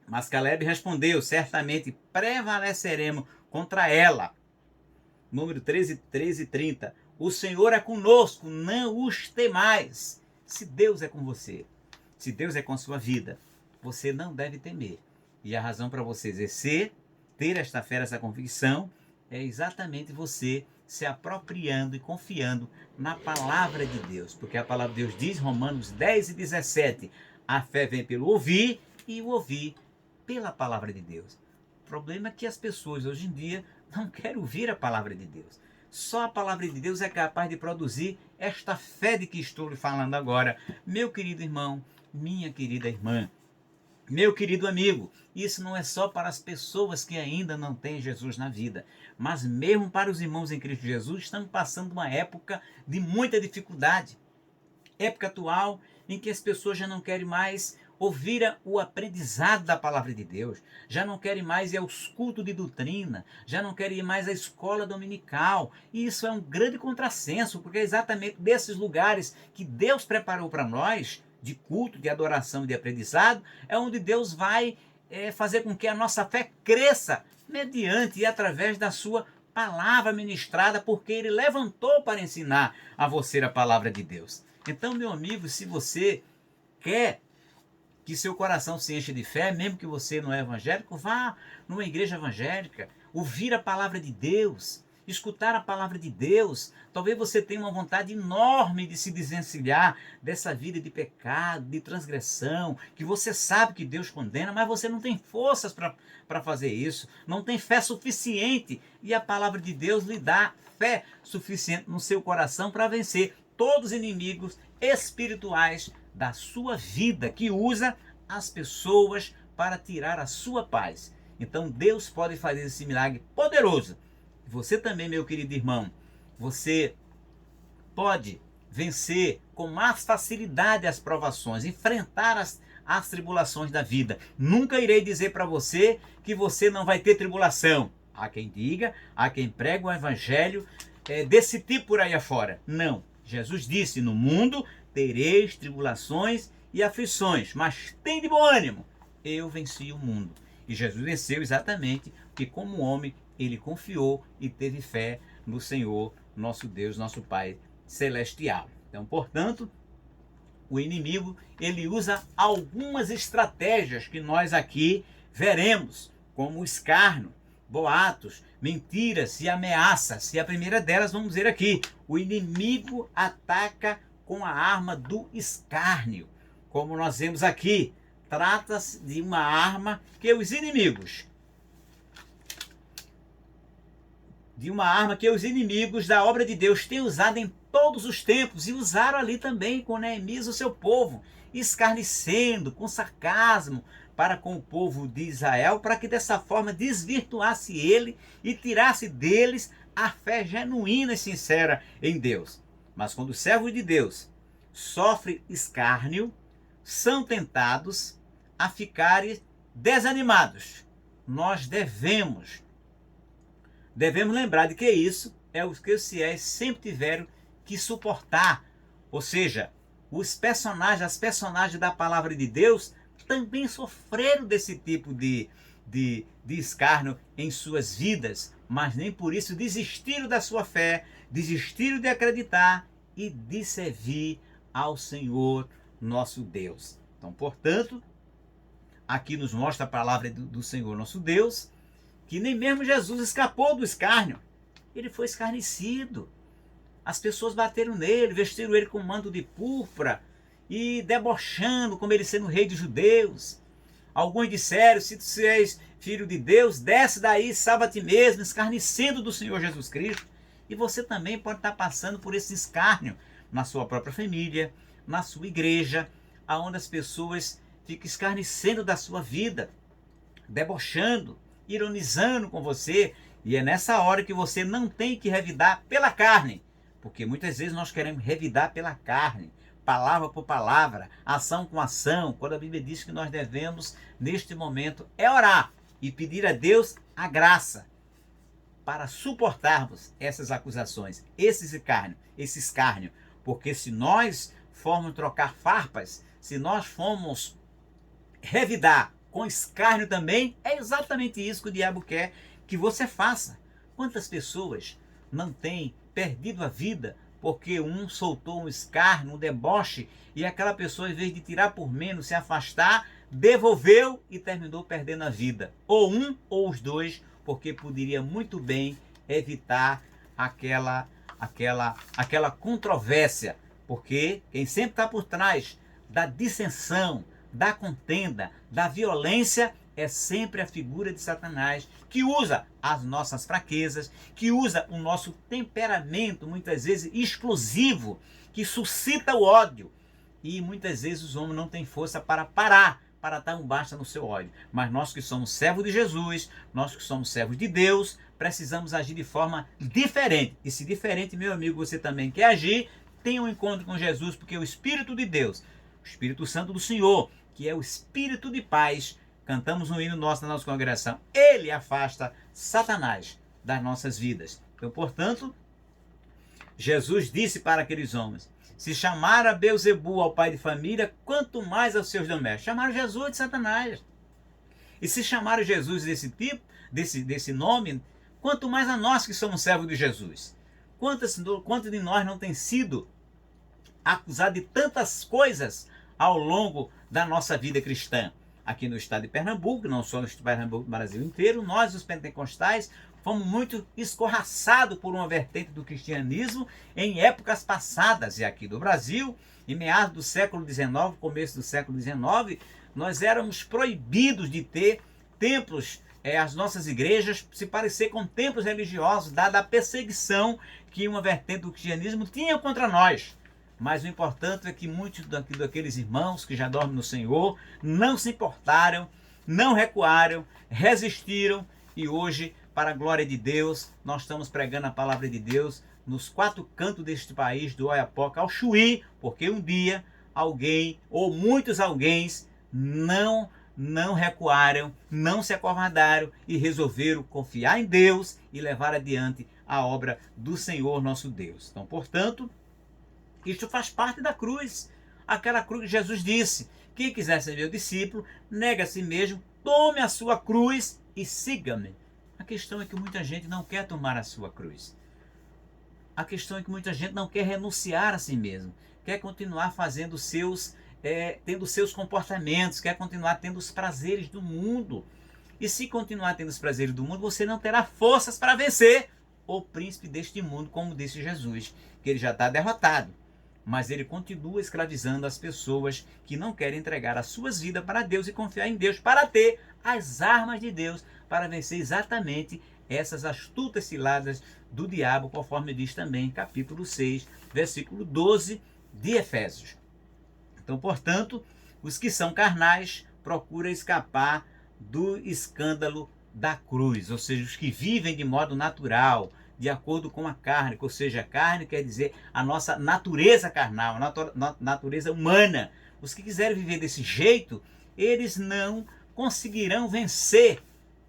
Mas Calebe respondeu: certamente prevaleceremos contra ela. Número 13 e 30. O Senhor é conosco, não os temais. Se Deus é com você, se Deus é com a sua vida, você não deve temer. E a razão para você exercer, ter esta fé, essa convicção, é exatamente você se apropriando e confiando na palavra de Deus. Porque a palavra de Deus diz, Romanos 10 e 17, a fé vem pelo ouvir e o ouvir pela palavra de Deus. O problema é que as pessoas hoje em dia não querem ouvir a palavra de Deus. Só a palavra de Deus é capaz de produzir esta fé de que estou lhe falando agora. Meu querido irmão, minha querida irmã, meu querido amigo, isso não é só para as pessoas que ainda não têm Jesus na vida, mas mesmo para os irmãos em Cristo Jesus, estamos passando uma época de muita dificuldade. Época atual em que as pessoas já não querem mais ouvir o aprendizado da palavra de Deus, já não querem mais ir aos cultos de doutrina, já não querem ir mais à escola dominical. E isso é um grande contrassenso, porque é exatamente desses lugares que Deus preparou para nós, de culto, de adoração e de aprendizado, é onde Deus vai fazer com que a nossa fé cresça mediante e através da sua palavra ministrada, porque Ele levantou para ensinar a você a palavra de Deus. Então, meu amigo, se você quer que seu coração se encha de fé, mesmo que você não é evangélico, vá numa igreja evangélica, ouvir a palavra de Deus, escutar a palavra de Deus. Talvez você tenha uma vontade enorme de se desvencilhar dessa vida de pecado, de transgressão, que você sabe que Deus condena, mas você não tem forças para fazer isso, não tem fé suficiente, e a palavra de Deus lhe dá fé suficiente no seu coração para vencer todos os inimigos espirituais da sua vida, que usa as pessoas para tirar a sua paz. Então Deus pode fazer esse milagre poderoso. Você também, meu querido irmão, você pode vencer com mais facilidade as provações, enfrentar as tribulações da vida. Nunca irei dizer para você que você não vai ter tribulação. Há quem diga, há quem pregue o evangelho desse tipo por aí afora. Não. Jesus disse: no mundo tereis tribulações e aflições, mas tem de bom ânimo, eu venci o mundo. E Jesus venceu exatamente porque, como homem, ele confiou e teve fé no Senhor, nosso Deus, nosso Pai celestial. Então, portanto, o inimigo, ele usa algumas estratégias que nós aqui veremos, como o escárnio, boatos, mentiras e ameaças. E a primeira delas, vamos dizer aqui, o inimigo ataca com a arma do escárnio. Como nós vemos aqui, trata-se de uma arma que os inimigos da obra de Deus têm usado em todos os tempos, e usaram ali também com Neemias o seu povo, escarnecendo, com sarcasmo, para com o povo de Israel, para que dessa forma desvirtuasse ele e tirasse deles a fé genuína e sincera em Deus. Mas quando os servos de Deus sofrem escárnio, são tentados a ficarem desanimados. Nós devemos lembrar de que isso é o que os fiéis sempre tiveram que suportar. Ou seja, as personagens da palavra de Deus também sofreram desse tipo de escárnio em suas vidas, mas nem por isso desistiram da sua fé, desistiram de acreditar e de servir ao Senhor nosso Deus. Então, portanto, aqui nos mostra a palavra do Senhor nosso Deus, que nem mesmo Jesus escapou do escárnio. Ele foi escarnecido. As pessoas bateram nele, vestiram ele com um manto de púrpura e debochando como ele sendo rei dos judeus. Alguns disseram: se tu és filho de Deus, desce daí, salva a ti mesmo, escarnecendo do Senhor Jesus Cristo. E você também pode estar passando por esse escárnio na sua própria família, na sua igreja, aonde as pessoas ficam escarnecendo da sua vida, debochando, ironizando com você. E é nessa hora que você não tem que revidar pela carne, porque muitas vezes nós queremos revidar pela carne, palavra por palavra, ação com ação, quando a Bíblia diz que nós devemos, neste momento, orar e pedir a Deus a graça para suportarmos essas acusações, esse escárnio, porque se nós formos trocar farpas, se nós formos revidar com escárnio também, é exatamente isso que o diabo quer que você faça. Quantas pessoas não têm perdido a vida porque um soltou um escárnio, um deboche, e aquela pessoa, em vez de tirar por menos, se afastar, devolveu e terminou perdendo a vida. Ou um ou os dois, porque poderia muito bem evitar aquela controvérsia, porque quem sempre está por trás da dissensão, da contenda, da violência, é sempre a figura de Satanás, que usa as nossas fraquezas, que usa o nosso temperamento, muitas vezes explosivo, que suscita o ódio. E muitas vezes os homens não têm força para parar, para dar um basta no seu ódio. Mas nós que somos servos de Jesus, nós que somos servos de Deus, precisamos agir de forma diferente. E se diferente, meu amigo, você também quer agir, tenha um encontro com Jesus, porque o Espírito de Deus, o Espírito Santo do Senhor, que é o Espírito de paz, cantamos um hino nosso na nossa congregação, ele afasta Satanás das nossas vidas. Então, portanto, Jesus disse para aqueles homens, se chamaram a Beelzebul, ao pai de família, quanto mais aos seus domésticos. Chamaram Jesus de Satanás. E se chamaram Jesus desse tipo, desse nome, quanto mais a nós que somos servos de Jesus. Quantos de nós não tem sido acusado de tantas coisas ao longo da nossa vida cristã? Aqui no estado de Pernambuco, não só no estado de Pernambuco, no Brasil inteiro, nós, os pentecostais, fomos muito escorraçados por uma vertente do cristianismo em épocas passadas. E aqui do Brasil, em meados do século XIX, começo do século XIX, nós éramos proibidos de ter templos, as nossas igrejas se parecer com templos religiosos, dada a perseguição que uma vertente do cristianismo tinha contra nós. Mas o importante é que muitos daqueles irmãos que já dormem no Senhor não se importaram, não recuaram, resistiram e hoje, para a glória de Deus, nós estamos pregando a palavra de Deus nos 4 cantos deste país, do Oiapoque ao Chuí, porque um dia alguém ou muitos alguéns não recuaram, não se acovardaram e resolveram confiar em Deus e levar adiante a obra do Senhor nosso Deus. Então, portanto, isto faz parte da cruz. Aquela cruz que Jesus disse, quem quiser ser meu discípulo, negue a si mesmo, tome a sua cruz e siga-me. A questão é que muita gente não quer tomar a sua cruz. A questão é que muita gente não quer renunciar a si mesmo. Quer continuar fazendo tendo seus comportamentos, quer continuar tendo os prazeres do mundo. E se continuar tendo os prazeres do mundo, você não terá forças para vencer o príncipe deste mundo, como disse Jesus, que ele já está derrotado. Mas ele continua escravizando as pessoas que não querem entregar as suas vidas para Deus e confiar em Deus, para ter as armas de Deus, para vencer exatamente essas astutas ciladas do diabo, conforme diz também capítulo 6, versículo 12 de Efésios. Então, portanto, os que são carnais procuram escapar do escândalo da cruz, ou seja, os que vivem de modo natural, de acordo com a carne, ou seja, a carne quer dizer a nossa natureza carnal, a natureza humana. Os que quiserem viver desse jeito, eles não conseguirão vencer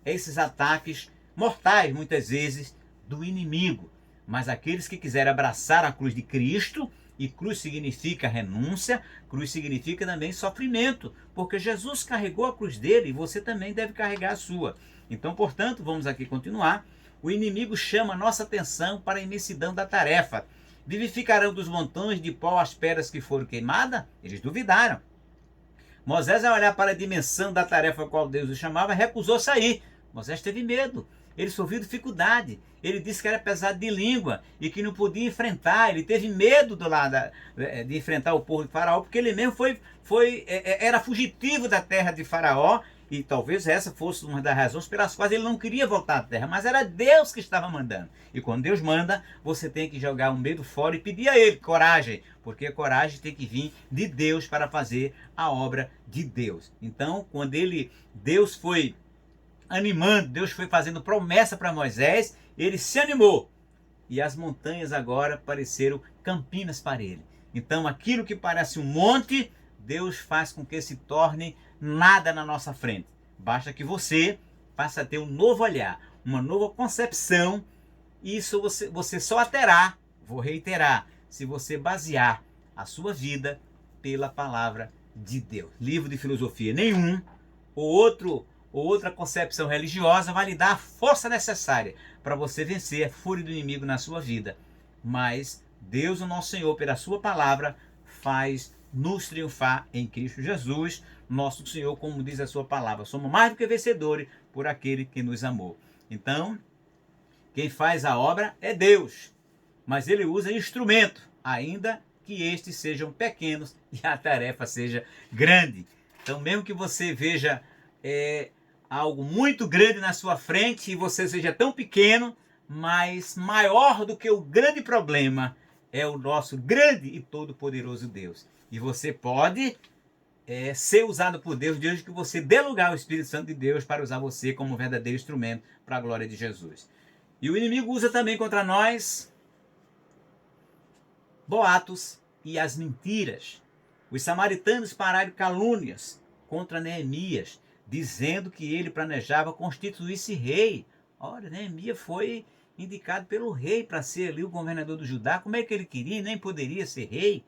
esses ataques mortais, muitas vezes, do inimigo. Mas aqueles que quiserem abraçar a cruz de Cristo, e cruz significa renúncia, cruz significa também sofrimento, porque Jesus carregou a cruz dele e você também deve carregar a sua. Então, portanto, vamos aqui continuar. O inimigo chama a nossa atenção para a imensidão da tarefa. Vivificarão dos montões de pó as pedras que foram queimadas? Eles duvidaram. Moisés, ao olhar para a dimensão da tarefa a qual Deus o chamava, recusou sair. Moisés teve medo. Ele sofreu dificuldade. Ele disse que era pesado de língua e que não podia enfrentar. Ele teve medo de enfrentar o povo de Faraó, porque ele mesmo era fugitivo da terra de Faraó. E talvez essa fosse uma das razões pelas quais ele não queria voltar à terra. Mas era Deus que estava mandando. E quando Deus manda, você tem que jogar o medo fora e pedir a Ele coragem. Porque a coragem tem que vir de Deus para fazer a obra de Deus. Então, quando Deus foi animando, Deus foi fazendo promessa para Moisés, ele se animou. E as montanhas agora pareceram campinas para ele. Então, aquilo que parece um monte, Deus faz com que se torne nada na nossa frente. Basta que você passe a ter um novo olhar, uma nova concepção. E isso você só terá, vou reiterar, se você basear a sua vida pela palavra de Deus. Livro de filosofia nenhum, ou outra concepção religiosa vai lhe dar a força necessária para você vencer a fúria do inimigo na sua vida. Mas Deus, o nosso Senhor, pela sua palavra, faz nos triunfar em Cristo Jesus, nosso Senhor, como diz a sua palavra. Somos mais do que vencedores por aquele que nos amou. Então, quem faz a obra é Deus, mas ele usa instrumento, ainda que estes sejam pequenos e a tarefa seja grande. Então, mesmo que você veja algo muito grande na sua frente e você seja tão pequeno, mas maior do que o grande problema é o nosso grande e todo-poderoso Deus. E você pode ser usado por Deus desde que você dê lugar ao Espírito Santo de Deus para usar você como um verdadeiro instrumento para a glória de Jesus. E o inimigo usa também contra nós boatos e as mentiras. Os samaritanos pararam calúnias contra Neemias, dizendo que ele planejava constituir-se rei. Ora, Neemias foi indicado pelo rei para ser ali o governador do Judá. Como é que ele queria? Nem poderia ser rei.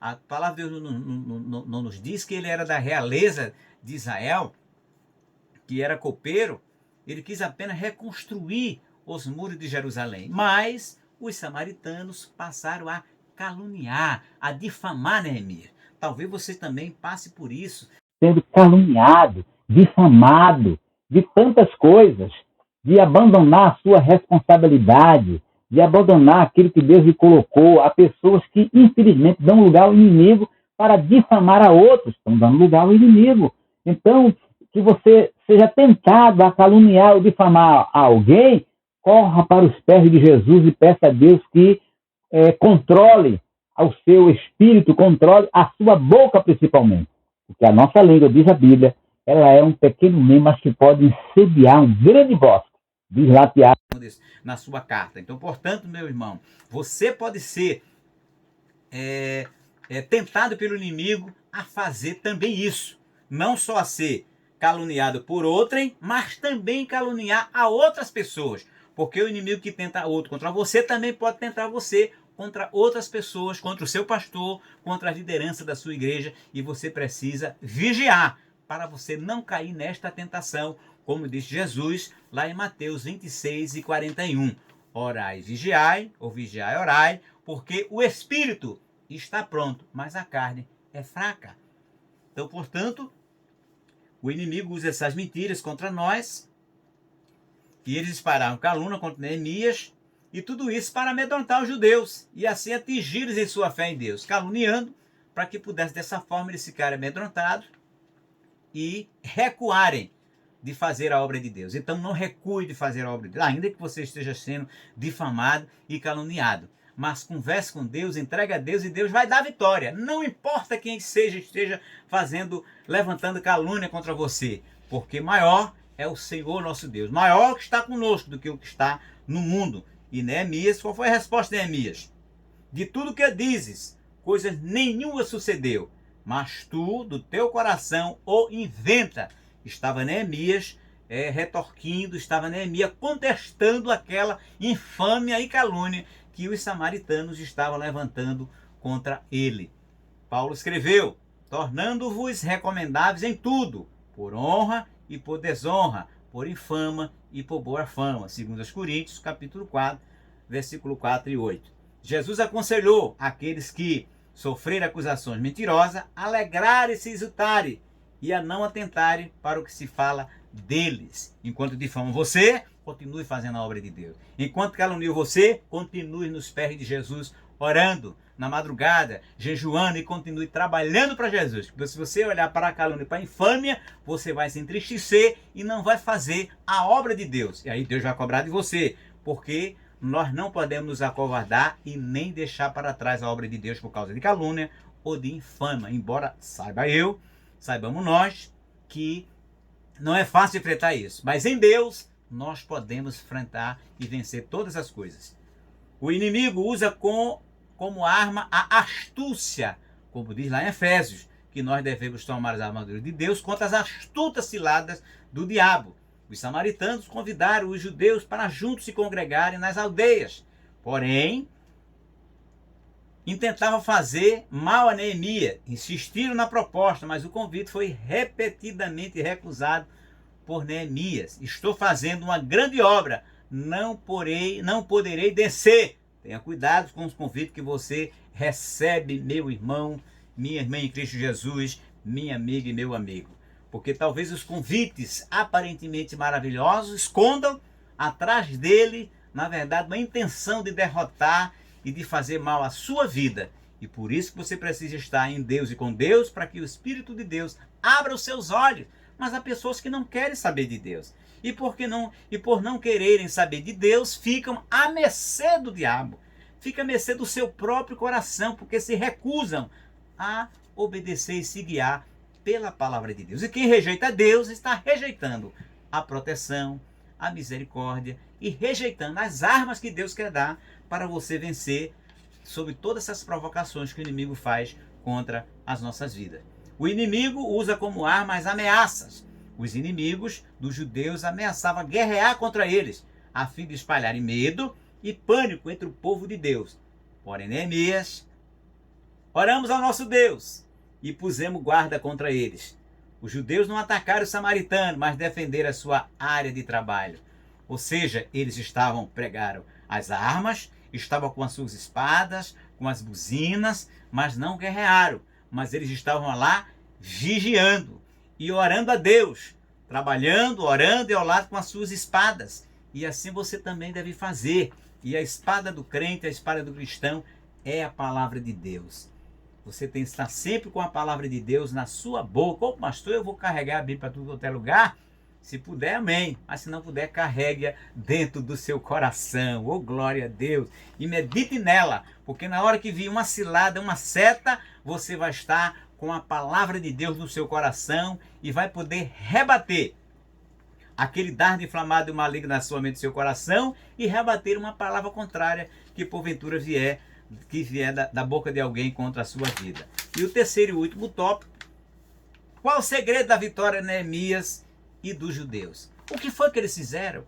A palavra de Deus não nos diz que ele era da realeza de Israel, que era copeiro. Ele quis apenas reconstruir os muros de Jerusalém. Mas os samaritanos passaram a caluniar, a difamar Neemias. Talvez você também passe por isso. Sendo caluniado, difamado, de tantas coisas, de abandonar a sua responsabilidade, de abandonar aquilo que Deus lhe colocou. Há pessoas que, infelizmente, dão lugar ao inimigo para difamar a outros, estão dando lugar ao inimigo. Então, que você seja tentado a caluniar ou difamar alguém, corra para os pés de Jesus e peça a Deus que controle o seu espírito, controle a sua boca principalmente. Porque a nossa língua, diz a Bíblia, ela é um pequeno mimo, mas que pode incendiar um grande bosque. Diz lá Tiago na sua carta. Então, portanto, meu irmão, você pode ser tentado pelo inimigo a fazer também isso. Não só a ser caluniado por outrem, mas também caluniar a outras pessoas. Porque o inimigo que tenta outro contra você também pode tentar você contra outras pessoas, contra o seu pastor, contra a liderança da sua igreja. E você precisa vigiar para você não cair nesta tentação, como disse Jesus lá em Mateus 26 e 41. Orai, vigiai, ou vigiai, orai, porque o espírito está pronto, mas a carne é fraca. Então, portanto, o inimigo usa essas mentiras contra nós, e eles dispararam calúnia contra Neemias, e tudo isso para amedrontar os judeus, e assim atingi-los em sua fé em Deus, caluniando, para que pudesse dessa forma eles ficarem amedrontados e recuarem de fazer a obra de Deus. Então não recue de fazer a obra de Deus, ainda que você esteja sendo difamado e caluniado. Mas converse com Deus, entregue a Deus e Deus vai dar vitória. Não importa quem esteja levantando calúnia contra você, porque maior é o Senhor nosso Deus. Maior que está conosco do que o que está no mundo. E Neemias, qual foi a resposta de Neemias? De tudo que dizes, coisa nenhuma sucedeu, mas tu, do teu coração, o inventa. Estava Neemias retorquindo, estava Neemias contestando aquela infâmia e calúnia que os samaritanos estavam levantando contra ele. Paulo escreveu, tornando-vos recomendáveis em tudo, por honra e por desonra, por infama e por boa fama. 2 Coríntios, capítulo 4, versículo 4 e 8. Jesus aconselhou aqueles que sofreram acusações mentirosas a alegrarem-se e exultarem, e a não atentarem para o que se fala deles. Enquanto difamam você, continue fazendo a obra de Deus. Enquanto caluniam você, continue nos pés de Jesus, orando na madrugada, jejuando e continue trabalhando para Jesus. Porque se você olhar para a calúnia e para a infâmia, você vai se entristecer e não vai fazer a obra de Deus. E aí Deus vai cobrar de você, porque nós não podemos nos acovardar e nem deixar para trás a obra de Deus por causa de calúnia ou de infâmia. Embora saibamos nós que não é fácil enfrentar isso, mas em Deus nós podemos enfrentar e vencer todas as coisas. O inimigo usa como arma a astúcia, como diz lá em Efésios, que nós devemos tomar as armaduras de Deus contra as astutas ciladas do diabo. Os samaritanos convidaram os judeus para juntos se congregarem nas aldeias, porém intentavam fazer mal a Neemias, insistiram na proposta, mas o convite foi repetidamente recusado por Neemias. Estou fazendo uma grande obra, não poderei descer. Tenha cuidado com os convites que você recebe, meu irmão, minha irmã em Cristo Jesus, minha amiga e meu amigo. Porque talvez os convites aparentemente maravilhosos escondam atrás dele, na verdade, uma intenção de derrotar e de fazer mal à sua vida. E por isso que você precisa estar em Deus e com Deus, para que o Espírito de Deus abra os seus olhos, Mas há pessoas que não querem saber de Deus. E por não quererem saber de Deus, ficam à mercê do diabo. Ficam à mercê do seu próprio coração, porque se recusam a obedecer e se guiar pela palavra de Deus. E quem rejeita Deus está rejeitando a proteção, a misericórdia e rejeitando as armas que Deus quer dar para você vencer sobre todas essas provocações que o inimigo faz contra as nossas vidas. O inimigo usa como arma as ameaças. Os inimigos dos judeus ameaçavam guerrear contra eles, a fim de espalharem medo e pânico entre o povo de Deus. Porém, Neemias, oramos ao nosso Deus e pusemos guarda contra eles. Os judeus não atacaram os samaritanos, mas defenderam a sua área de trabalho. Ou seja, eles pregaram as armas, estavam com as suas espadas, com as buzinas, mas não guerrearam. Mas eles estavam lá vigiando e orando a Deus, trabalhando, orando e ao lado com as suas espadas. E assim você também deve fazer. E a espada do crente, a espada do cristão, é a palavra de Deus. Você tem que estar sempre com a palavra de Deus na sua boca. Ô pastor, eu vou carregar a Bíblia para tudo quanto é lugar? Se puder, amém. Mas se não puder, carregue-a dentro do seu coração. Ô glória a Deus. E medite nela, porque na hora que vir uma cilada, uma seta, você vai estar com a palavra de Deus no seu coração e vai poder rebater aquele dardo inflamado e maligno na sua mente e seu coração e rebater uma palavra contrária que porventura vier da boca de alguém contra a sua vida. E o terceiro e último tópico: qual o segredo da vitória de Neemias e dos judeus? O que foi que eles fizeram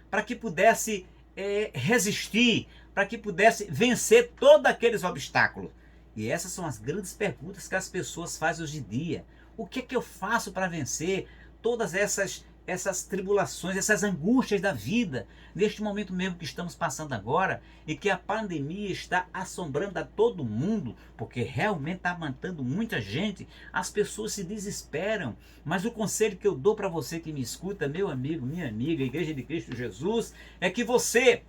para que pudesse resistir, para que pudesse vencer todos aqueles obstáculos? E essas são as grandes perguntas que as pessoas fazem hoje em dia. O que é que eu faço para vencer todas essas tribulações, essas angústias da vida, neste momento mesmo que estamos passando agora, e que a pandemia está assombrando a todo mundo, porque realmente está matando muita gente, as pessoas se desesperam. Mas o conselho que eu dou para você que me escuta, meu amigo, minha amiga, Igreja de Cristo Jesus, é que você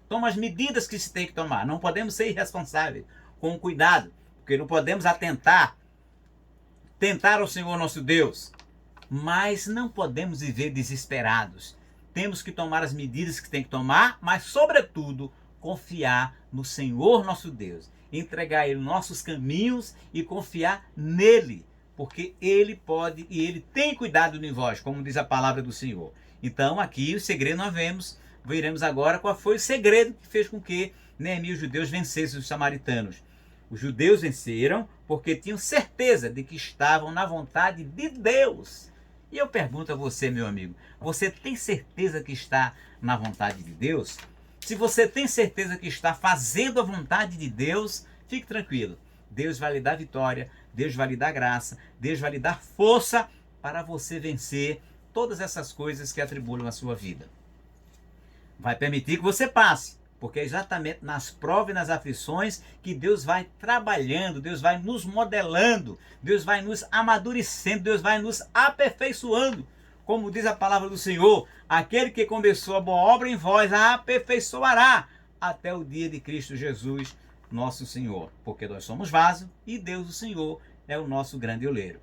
toma as medidas que se tem que tomar. Não podemos ser irresponsáveis, com cuidado, porque não podemos tentar ao Senhor nosso Deus. Mas não podemos viver desesperados. Temos que tomar as medidas que tem que tomar, mas sobretudo confiar no Senhor nosso Deus. Entregar a Ele nossos caminhos e confiar nele, porque Ele pode e Ele tem cuidado de vós, como diz a palavra do Senhor. Então aqui o segredo nós veremos agora qual foi o segredo que fez com que Neemias e os judeus vencessem os samaritanos. Os judeus venceram porque tinham certeza de que estavam na vontade de Deus. E eu pergunto a você, meu amigo, você tem certeza que está na vontade de Deus? Se você tem certeza que está fazendo a vontade de Deus, fique tranquilo. Deus vai lhe dar vitória, Deus vai lhe dar graça, Deus vai lhe dar força para você vencer todas essas coisas que atribulam a sua vida. Vai permitir que você passe, porque é exatamente nas provas e nas aflições que Deus vai trabalhando, Deus vai nos modelando, Deus vai nos amadurecendo, Deus vai nos aperfeiçoando. Como diz a palavra do Senhor, aquele que começou a boa obra em vós a aperfeiçoará até o dia de Cristo Jesus, nosso Senhor. Porque nós somos vaso e Deus, o Senhor, é o nosso grande oleiro.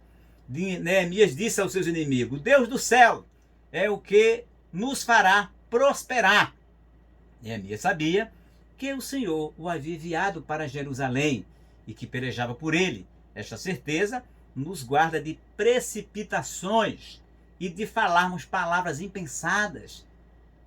Neemias disse aos seus inimigos: Deus do céu é o que nos fará prosperar. Neemias sabia que o Senhor o havia enviado para Jerusalém e que pelejava por ele. Esta certeza nos guarda de precipitações e de falarmos palavras impensadas.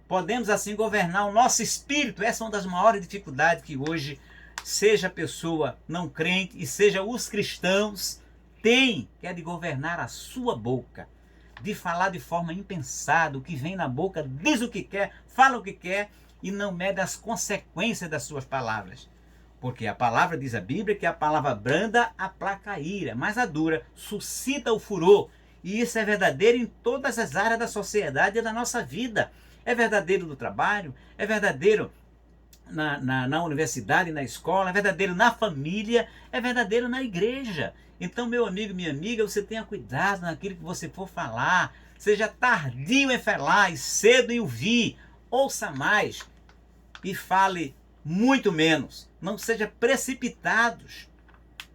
Podemos assim governar o nosso espírito. Essa é uma das maiores dificuldades que hoje, seja a pessoa não crente e seja os cristãos, tem, que é de governar a sua boca, de falar de forma impensada. O que vem na boca diz o que quer, fala o que quer e não mede as consequências das suas palavras. Porque a palavra, diz a Bíblia, que a palavra branda aplaca a ira, mas a dura suscita o furor. E isso é verdadeiro em todas as áreas da sociedade e da nossa vida. É verdadeiro no trabalho, é verdadeiro na universidade, na escola, é verdadeiro na família, é verdadeiro na igreja. Então, meu amigo, minha amiga, você tenha cuidado naquilo que você for falar. Seja tardio em falar e cedo em ouvir. Ouça mais e fale muito menos. Não seja precipitados.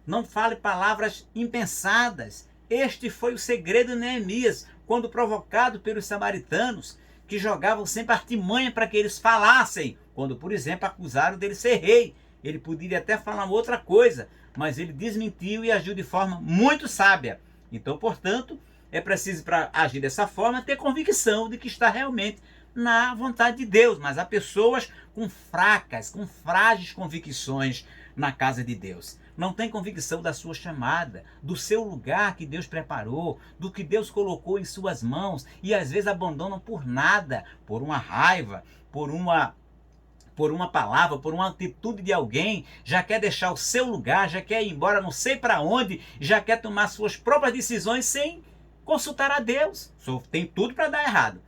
Não fale palavras impensadas. Este foi o segredo de Neemias, quando provocado pelos samaritanos, que jogavam sempre artimanha para que eles falassem, quando, por exemplo, acusaram dele ser rei. Ele poderia até falar outra coisa, mas ele desmentiu e agiu de forma muito sábia. Então, portanto, é preciso, para agir dessa forma, ter convicção de que está realmente na vontade de Deus. Mas há pessoas com frágeis convicções na casa de Deus. Não tem convicção da sua chamada, do seu lugar que Deus preparou, do que Deus colocou em suas mãos, e às vezes abandonam por nada, por uma raiva, por uma palavra, por uma atitude de alguém, já quer deixar o seu lugar, já quer ir embora não sei para onde, já quer tomar suas próprias decisões sem consultar a Deus. Só tem tudo para dar errado,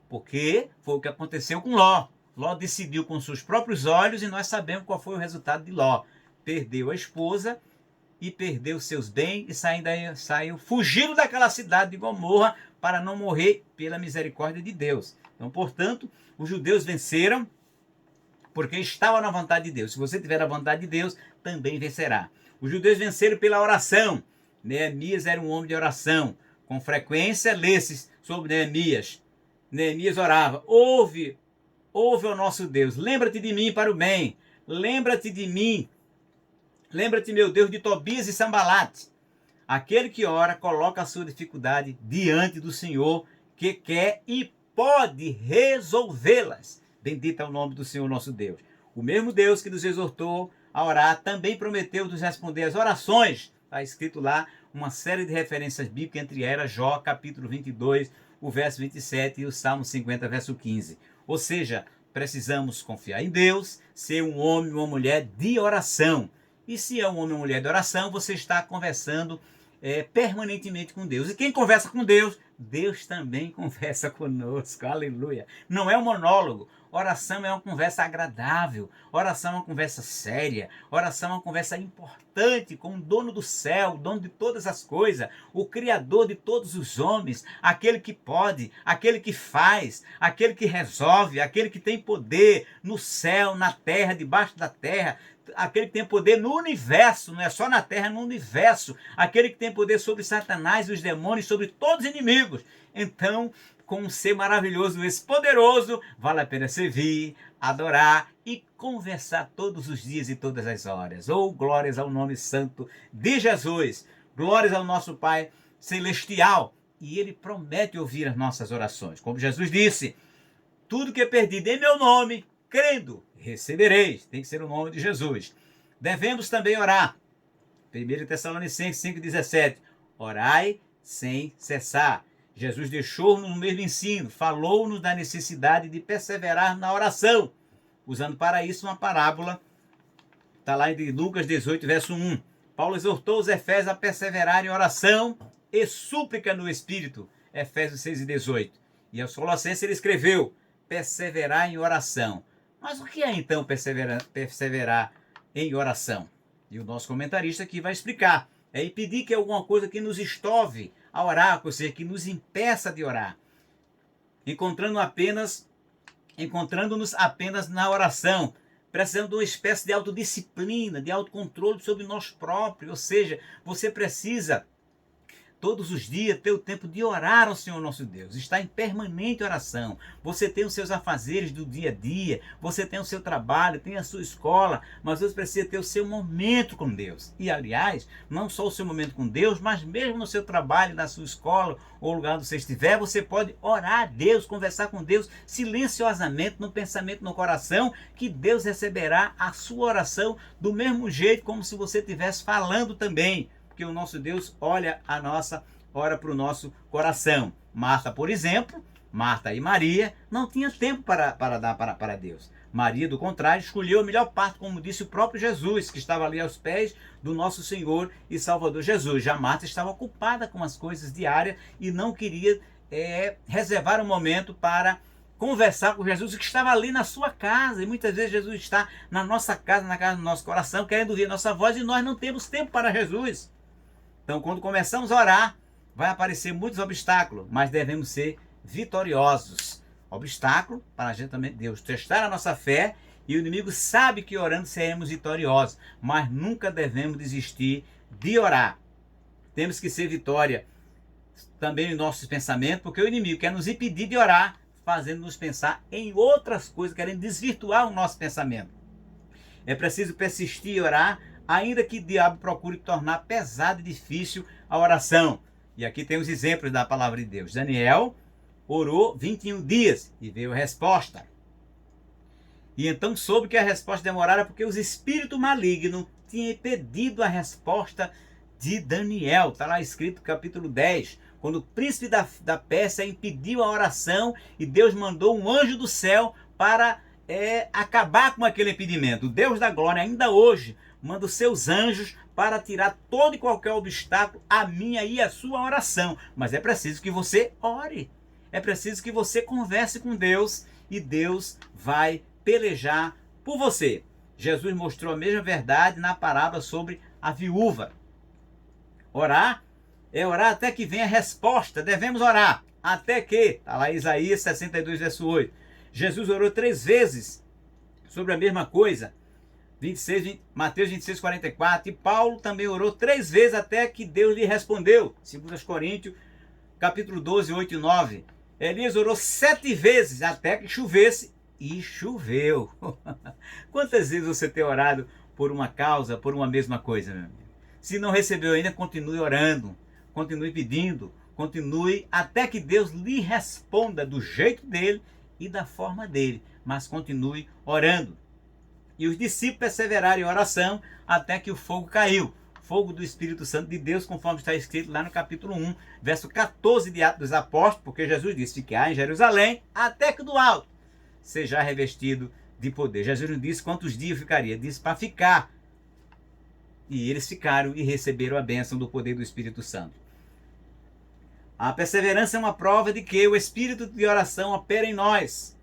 porque foi o que aconteceu com Ló. Ló decidiu com seus próprios olhos e nós sabemos qual foi o resultado de Ló. Perdeu a esposa e perdeu seus bens e saiu fugindo daquela cidade de Gomorra para não morrer pela misericórdia de Deus. Então, portanto, os judeus venceram porque estavam na vontade de Deus. Se você tiver a vontade de Deus, também vencerá. Os judeus venceram pela oração. Neemias era um homem de oração. Com frequência, lê-se sobre Neemias. Neemias orava: ouve, ó nosso Deus, lembra-te de mim para o bem. Lembra-te de mim. Lembra-te, meu Deus, de Tobias e Sambalate. Aquele que ora coloca a sua dificuldade diante do Senhor, que quer e pode resolvê-las. Bendito é o nome do Senhor nosso Deus. O mesmo Deus que nos exortou a orar também prometeu nos responder às orações. Está escrito lá uma série de referências bíblicas, entre elas Jó, capítulo 22, o verso 27 e o Salmo 50, verso 15. Ou seja, precisamos confiar em Deus, ser um homem ou uma mulher de oração. E se é um homem ou mulher de oração, você está conversando permanentemente com Deus. E quem conversa com Deus, Deus também conversa conosco. Aleluia. Não é um monólogo. Oração é uma conversa agradável. Oração é uma conversa séria. Oração é uma conversa importante com o dono do céu, o dono de todas as coisas, o Criador de todos os homens, aquele que pode, aquele que faz, aquele que resolve, aquele que tem poder no céu, na terra, debaixo da terra, aquele que tem poder no universo, não é só na terra, no universo, aquele que tem poder sobre Satanás e os demônios, sobre todos os inimigos. Então, com um ser maravilhoso, esse poderoso, vale a pena servir, adorar e conversar todos os dias e todas as horas. Oh, glórias ao nome santo de Jesus, glórias ao nosso Pai celestial. E Ele promete ouvir as nossas orações. Como Jesus disse: tudo que é perdido em meu nome, crendo, recebereis. Tem que ser o nome de Jesus. Devemos também orar. 1 Tessalonicenses 5,17. Orai sem cessar. Jesus deixou-nos no mesmo ensino, falou-nos da necessidade de perseverar na oração, usando para isso uma parábola, está lá em Lucas 18, verso 1. Paulo exortou os Efésios a perseverar em oração e súplica no Espírito, Efésios 6,18. E aos Colossenses ele escreveu: perseverar em oração. Mas o que é então perseverar em oração? E o nosso comentarista aqui vai explicar. É impedir que alguma coisa que nos estove a orar, ou seja, que nos impeça de orar. Encontrando-nos apenas na oração. Precisamos de uma espécie de autodisciplina, de autocontrole sobre nós próprios. Ou seja, você precisa todos os dias ter o tempo de orar ao Senhor nosso Deus, está em permanente oração. Você tem os seus afazeres do dia a dia, você tem o seu trabalho, tem a sua escola, mas você precisa ter o seu momento com Deus. E aliás, não só o seu momento com Deus, mas mesmo no seu trabalho, na sua escola, ou lugar onde você estiver, você pode orar a Deus, conversar com Deus silenciosamente, no pensamento, no coração, que Deus receberá a sua oração do mesmo jeito como se você estivesse falando também. Porque o nosso Deus ora para o nosso coração. Marta, por exemplo, Marta e Maria não tinham tempo para dar para Deus. Maria, do contrário, escolheu a melhor parte, como disse o próprio Jesus, que estava ali aos pés do nosso Senhor e Salvador Jesus. Já Marta estava ocupada com as coisas diárias e não queria reservar um momento para conversar com Jesus, que estava ali na sua casa. E muitas vezes Jesus está na nossa casa, na casa do nosso coração, querendo ouvir a nossa voz, e nós não temos tempo para Jesus. Então, quando começamos a orar, vai aparecer muitos obstáculos, mas devemos ser vitoriosos. Obstáculo para a gente também, Deus testar a nossa fé, e o inimigo sabe que orando seremos vitoriosos, mas nunca devemos desistir de orar. Temos que ser vitória também os nossos pensamentos, porque o inimigo quer nos impedir de orar, fazendo-nos pensar em outras coisas, querendo desvirtuar o nosso pensamento. É preciso persistir e orar, ainda que o diabo procure tornar pesado e difícil a oração. E aqui tem os exemplos da palavra de Deus. Daniel orou 21 dias e veio a resposta. E então soube que a resposta demorara porque os espíritos malignos tinham impedido a resposta de Daniel. Está lá escrito capítulo 10. Quando o príncipe da Pérsia impediu a oração e Deus mandou um anjo do céu para acabar com aquele impedimento. O Deus da glória ainda hoje manda os seus anjos para tirar todo e qualquer obstáculo à minha e à sua oração. Mas é preciso que você ore. É preciso que você converse com Deus e Deus vai pelejar por você. Jesus mostrou a mesma verdade na parábola sobre a viúva. Orar é orar até que venha a resposta. Devemos orar até que, está lá Isaías 62, verso 8. Jesus orou 3 vezes sobre a mesma coisa. Mateus 26, 44. E Paulo também orou 3 vezes até que Deus lhe respondeu. 2 Coríntios, capítulo 12, 8 e 9. Elias orou 7 vezes até que chovesse. E choveu. Quantas vezes você tem orado por uma causa, por uma mesma coisa, meu amigo? Se não recebeu ainda, continue orando, continue pedindo, continue até que Deus lhe responda do jeito dele e da forma dele, mas continue orando. E os discípulos perseveraram em oração até que o fogo caiu. Fogo do Espírito Santo de Deus, conforme está escrito lá no capítulo 1, verso 14 de Atos dos Apóstolos, porque Jesus disse: ficar em Jerusalém até que do alto seja revestido de poder. Jesus não disse quantos dias ficaria, disse para ficar. E eles ficaram e receberam a bênção do poder do Espírito Santo. A perseverança é uma prova de que o Espírito de oração opera em nós.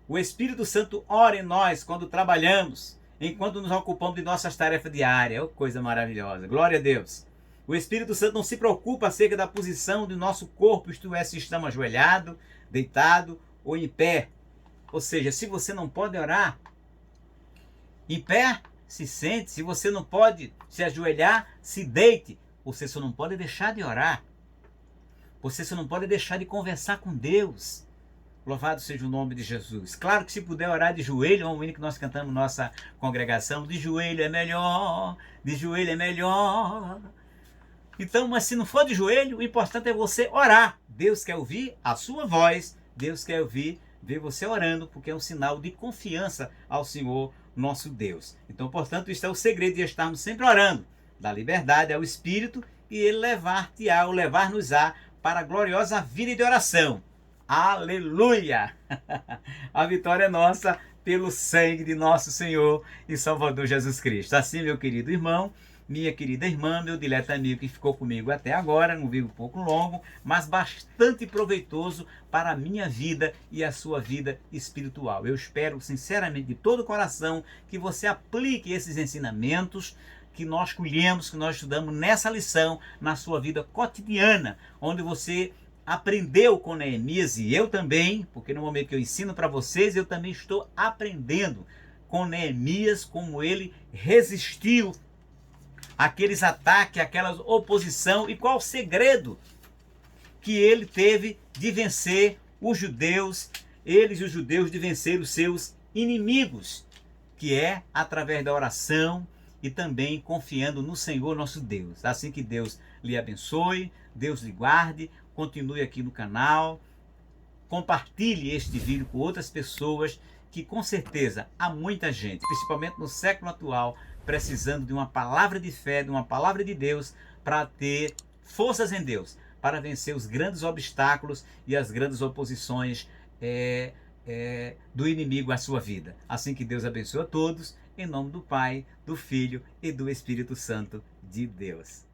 O Espírito Santo ora em nós quando trabalhamos, enquanto nos ocupamos de nossas tarefas diárias. Oh, coisa maravilhosa. Glória a Deus. O Espírito Santo não se preocupa acerca da posição do nosso corpo, isto é, se estamos ajoelhado, deitado ou em pé. Ou seja, se você não pode orar em pé, se sente. Se você não pode se ajoelhar, se deite. Você só não pode deixar de orar. Você só não pode deixar de conversar com Deus. Louvado seja o nome de Jesus. Claro que se puder orar de joelho, é um hino que nós cantamos na nossa congregação, de joelho é melhor, de joelho é melhor. Então, mas se não for de joelho, o importante é você orar. Deus quer ouvir a sua voz, Deus quer ouvir, ver você orando, porque é um sinal de confiança ao Senhor nosso Deus. Então, portanto, isso é o segredo de estarmos sempre orando. Da liberdade ao Espírito e Ele levar-te-á, ou levar-nos-á para a gloriosa vida de oração. Aleluia! A vitória é nossa pelo sangue de nosso Senhor e Salvador Jesus Cristo. Assim, meu querido irmão, minha querida irmã, meu dileto amigo que ficou comigo até agora, um vídeo um pouco longo, mas bastante proveitoso para a minha vida e a sua vida espiritual. Eu espero sinceramente de todo o coração que você aplique esses ensinamentos que nós colhemos, que nós estudamos nessa lição, na sua vida cotidiana, onde você aprendeu com Neemias e eu também, porque no momento que eu ensino para vocês, eu também estou aprendendo com Neemias como ele resistiu aqueles ataques, aquela oposição e qual o segredo que ele teve de vencer os judeus, eles os judeus de vencer os seus inimigos, que é através da oração e também confiando no Senhor nosso Deus. Assim que Deus lhe abençoe, Deus lhe guarde, continue aqui no canal, compartilhe este vídeo com outras pessoas que com certeza há muita gente, principalmente no século atual, precisando de uma palavra de fé, de uma palavra de Deus, para ter forças em Deus, para vencer os grandes obstáculos e as grandes oposições do inimigo à sua vida. Assim que Deus abençoe a todos, em nome do Pai, do Filho e do Espírito Santo de Deus.